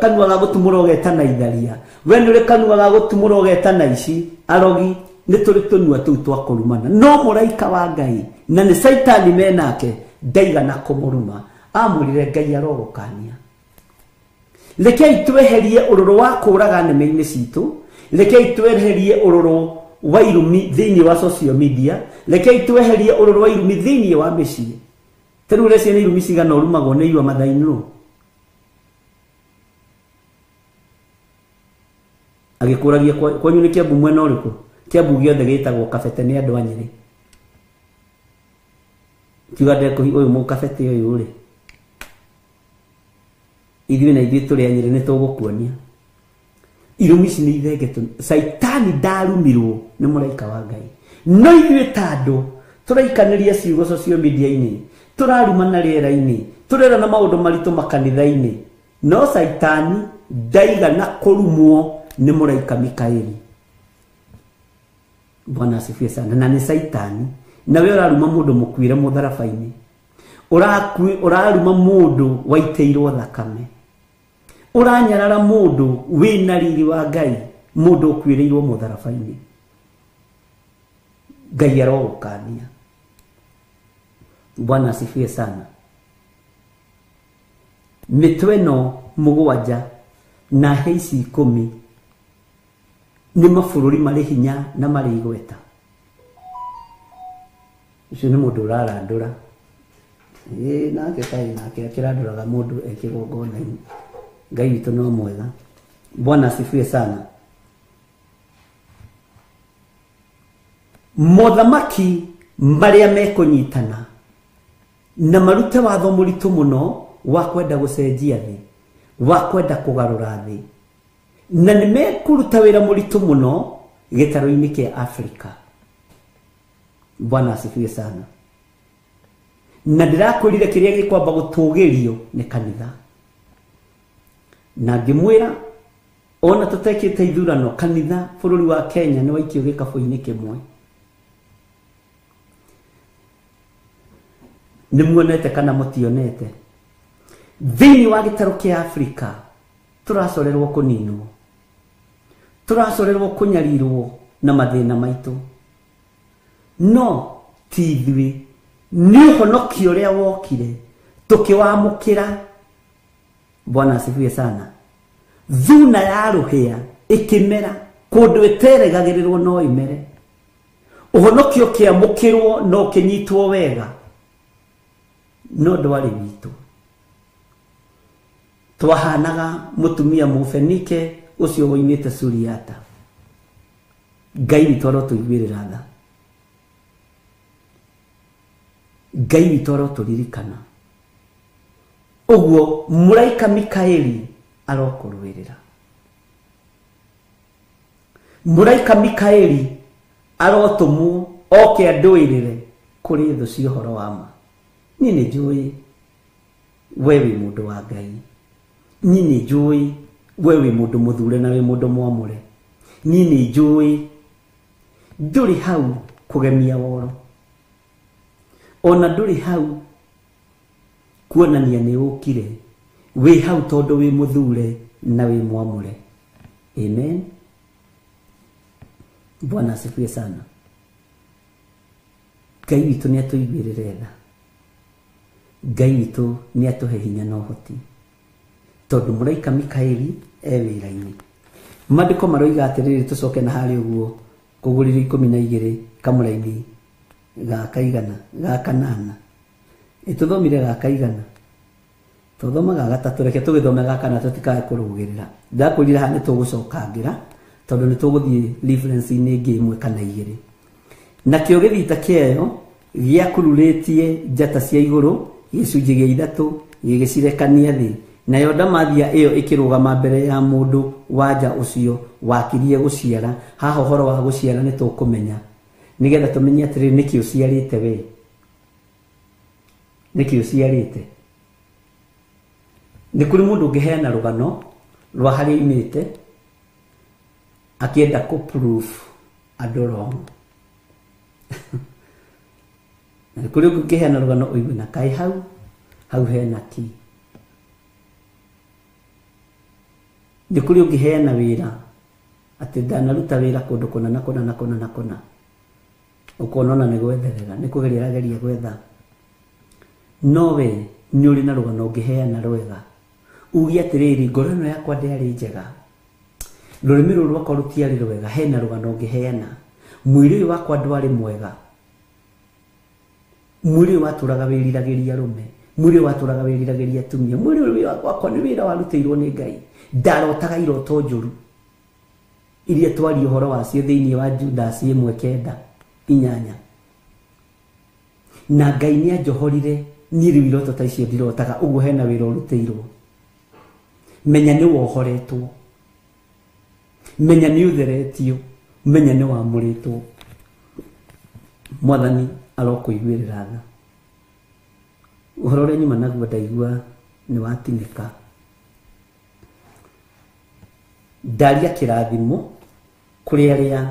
kanua ga gutumura ugetana itharia, we ni uri kanua ga gutumura ugetana ici arogi. Ni turi tunua tu twakurumana no muraika wa Ngai na ni Saitani menake ndaigana kumuruma amurire Ngai arogukania. Rekei tweherie ururu wa kuraga neme-ini citu, rekei tweherie ururu wa irumi thiini wa social media, rekei tweherie ururu wa irumi thiini wa micii. Teru reci ni irumi cigana urumagwo ni iwa mathainu agikuragia kwanyu ni Kiambu mwena uriku? Kiambu giothe gitagwo Kabete ni andu a Nyeri. Kiugande ko uyu mu Kabete uyu ri ithuĩ na ithuĩ tũrĩ a Nyeri nĩ tũgũkuonia irumi ici nĩ ithengetu. Saitani ndarumirwo nĩ mũraika wa Ngai, no ithuĩ ta andũ tũraikanĩria ciugo social media-inĩ, tũrarumana rĩera-inĩ, tũrera na maũndũ maritũ makanitha-inĩ, no Saitani ndaigana kũrumwo nĩ mũraika Mikaeli. Bwana asifiwe sana. Na ni Saitani na we uraruma mundu mukwire mutharabaini, uraruma mundu waiteirwo thakame, uranyarara mundu wina riri wa Ngai, mundu ukwireirwo mutharabaini. Ngai arogukania. Bwana asifiwe sana. Mitwe no mugwanja na heici 10 ni mabũrũri marĩ hinya na marĩ igweta. Ucio nĩ mũndũ ũrarandũra nake kaĩ nake akĩrandũraga mũndũ ekĩgongona-inĩ. Ngai witũ no mwega. Bwana asifiwe sana. Mothamaki marĩa mekũnyitana na marute watho mũritũ mũno wa kwenda gũcenjia thĩ, wa kwenda kũgarũra thĩ, na nĩ mekũruta wĩra mũritũ mũno gĩtarũ-inĩ kĩa Afrika. Bwana asifiwe sana. Na ndĩrakwĩrire kĩrĩa gĩkwamba gũtũgĩrio nĩ kanitha, na ngĩmwĩra ona tũtekĩte ithurano kanitha bũrũri wa Kenya nĩ waikio gĩkabũ-inĩ kĩmwe. Nĩ muonete kana mũtionete thĩinĩ wa gĩtarũ kĩa Afrika tũracorerwo kũninwo, tũracorerwo kũnyarirwo na mathĩna maitũ, no ti ithuĩ. Nĩ ũhonokio ũrĩa wokire tũkĩwamũkĩra. Bwana asifiwe sana. Thuna ya rũhĩa ĩkĩmera kũndũ ĩterĩgagĩrĩrwo no ĩmere, Ũhonokio kĩamũkĩrwo no kĩnyitwo wega no ndwarĩ witũ. Twahanaga mũtumia Mũfenike ũcio woimĩte Suriata. Ngai witũ arotũiguĩrĩra tha. Ngai witũ arotũririkana. Ũguo mũraika Mikaeli arokũrũĩrĩra. Mũraika Mikaeli arotũmwo oke andũĩrĩre kũrĩ thũ cia ũhoro wa ma. Niĩ nĩ njũĩ we wĩ mũndũ wa Ngai. Niĩ nĩ njũĩ we wĩ mũndũ mũthure na wĩ mũndũ mwamũre. Niĩ nĩ njũĩ ndũrĩ hau kũgemia woro. Ona ndũrĩ hau kuonania nĩ ũkire. Wĩ hau tondũ wĩ mũthure na wĩ mwamũre. Amen. Bwana asifiwe sana. Ngai witũ nĩ atũiguĩrĩre tha. Ngai witũ nĩ atũhe hinya na ũhoti. Tondũ mũraika Mikaeli wĩra-inĩ. Maandĩko maroiga atĩrĩrĩ, tũcoke na harĩ ũguo Kũgũrĩrwo 12 kamũra-inĩ ga kaigana ga kanana. Tũthomire ga kaigana. Tũthoma ga gatatũ, reke tũgĩthome ga kana tũtikae kũrũgĩrĩra. Ndakwĩrire haha nĩ tũgũcokangĩra tondũ nĩ tũgũthiĩ reference-inĩ ĩngĩ ĩmwe kana igĩrĩ. Nakĩo gĩthita kĩayo gĩakururĩtie njata cia igũrũ gĩcunjĩ gĩa 3 gĩgĩcirekania thĩ. Nayo ndamathia ĩyo ĩkĩrũgama mbere ya mũndũ wanja ũcio wakirie gũciara. Haha ũhoro wa gũciara nĩ tũkũmenya nĩgetha tũmenye atĩrĩrĩ nĩkĩ ũciarĩte we. Nĩkĩ ũciarĩte. Nĩ kũrĩ mũndũ ũngĩheana rũgano rwa harĩa imĩte akienda kũ-prove andũ wrong. Nĩ kũrĩ ũngĩheana rũgano ũigue na kaĩ hau hena ki. Nĩ kũrĩ ũngĩheana wĩra atĩ ndanaruta wĩra kũndũ kũna na kũna na kũna na kũna. Ũkona ona nĩ gwetherera, nĩ kũgeria arageria gwetha. No we nĩ ũrĩ na rũgano ũngĩheana rwega. Uge atĩrĩrĩ, ngoro ĩno yakwa ndĩarĩ njega. Rũrĩmĩ rũrũ rwakwa rũtiarĩ rwega, hena rũgano ũngĩheana. Mwĩrĩ ũyũ wakwa ndwarĩ mwega. Mwĩrĩ ũyũ watũraga wĩriragĩria rũme. Mwĩrĩ ũyũ watũraga wĩriragĩria atumia. Mwĩrĩ ũyũ wakwa nĩ wĩra warutĩirwo nĩ Ngai. Ndarotaga iroto njũru iria twari ũhoro wacio thĩinĩ wa Judasi 1:9. Na Ngai nĩ anjohorire niĩ rĩu iroto ta icio ndirotaga. Ũguo hena wĩra ũrutĩirwo. Menya nĩ wohoretwo. Menya nĩ ũtheretio. Menya nĩ wamũrĩtwo. Mwathani arokũiguĩrĩra tha. Ũhoro ũrĩa nyuma naguo ndaigua nĩ watinĩka. Ndaria kĩrathimo kũrĩ arĩa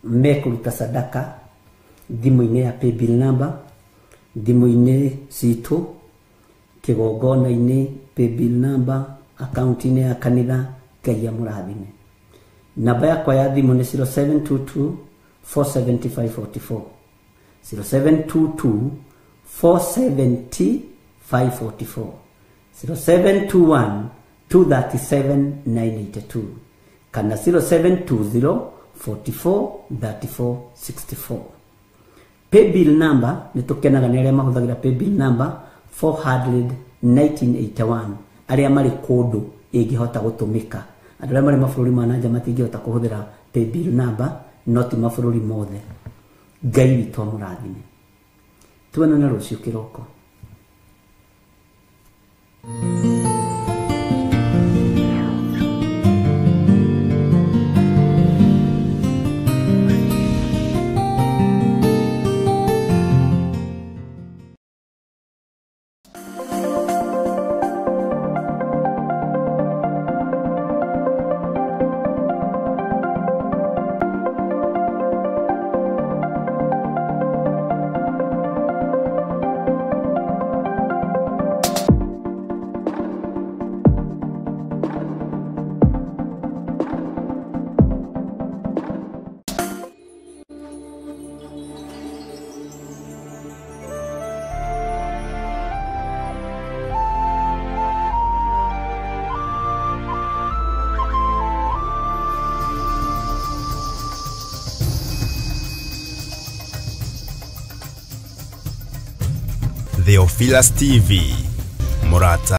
mekũruta sadaka thimũ-inĩ ya paybill number, thimũ-inĩ citũ, kĩgongona-inĩ paybill number, akaunti-inĩ ya kanitha. Ngai amũrathime. Namba yakwa ya thimũ nĩ 0722 475 44. 0722 470 544. 0721 237 982. Kana 0720 44 34 64. Paybill number nĩ tũkenaga nĩ arĩa mahũthagĩra paybill number 400 1981. Arĩa marĩ kũndũ ĩngĩhota gũtũmĩka. Andũ arĩa marĩ mabũrũri ma nanja matingĩhota kũhũthĩra paybill number, no ti mabũrũri mothe. Ngai witũ amũrathime. Tuonane rũciũ kĩroko. Theophilus TV, Murata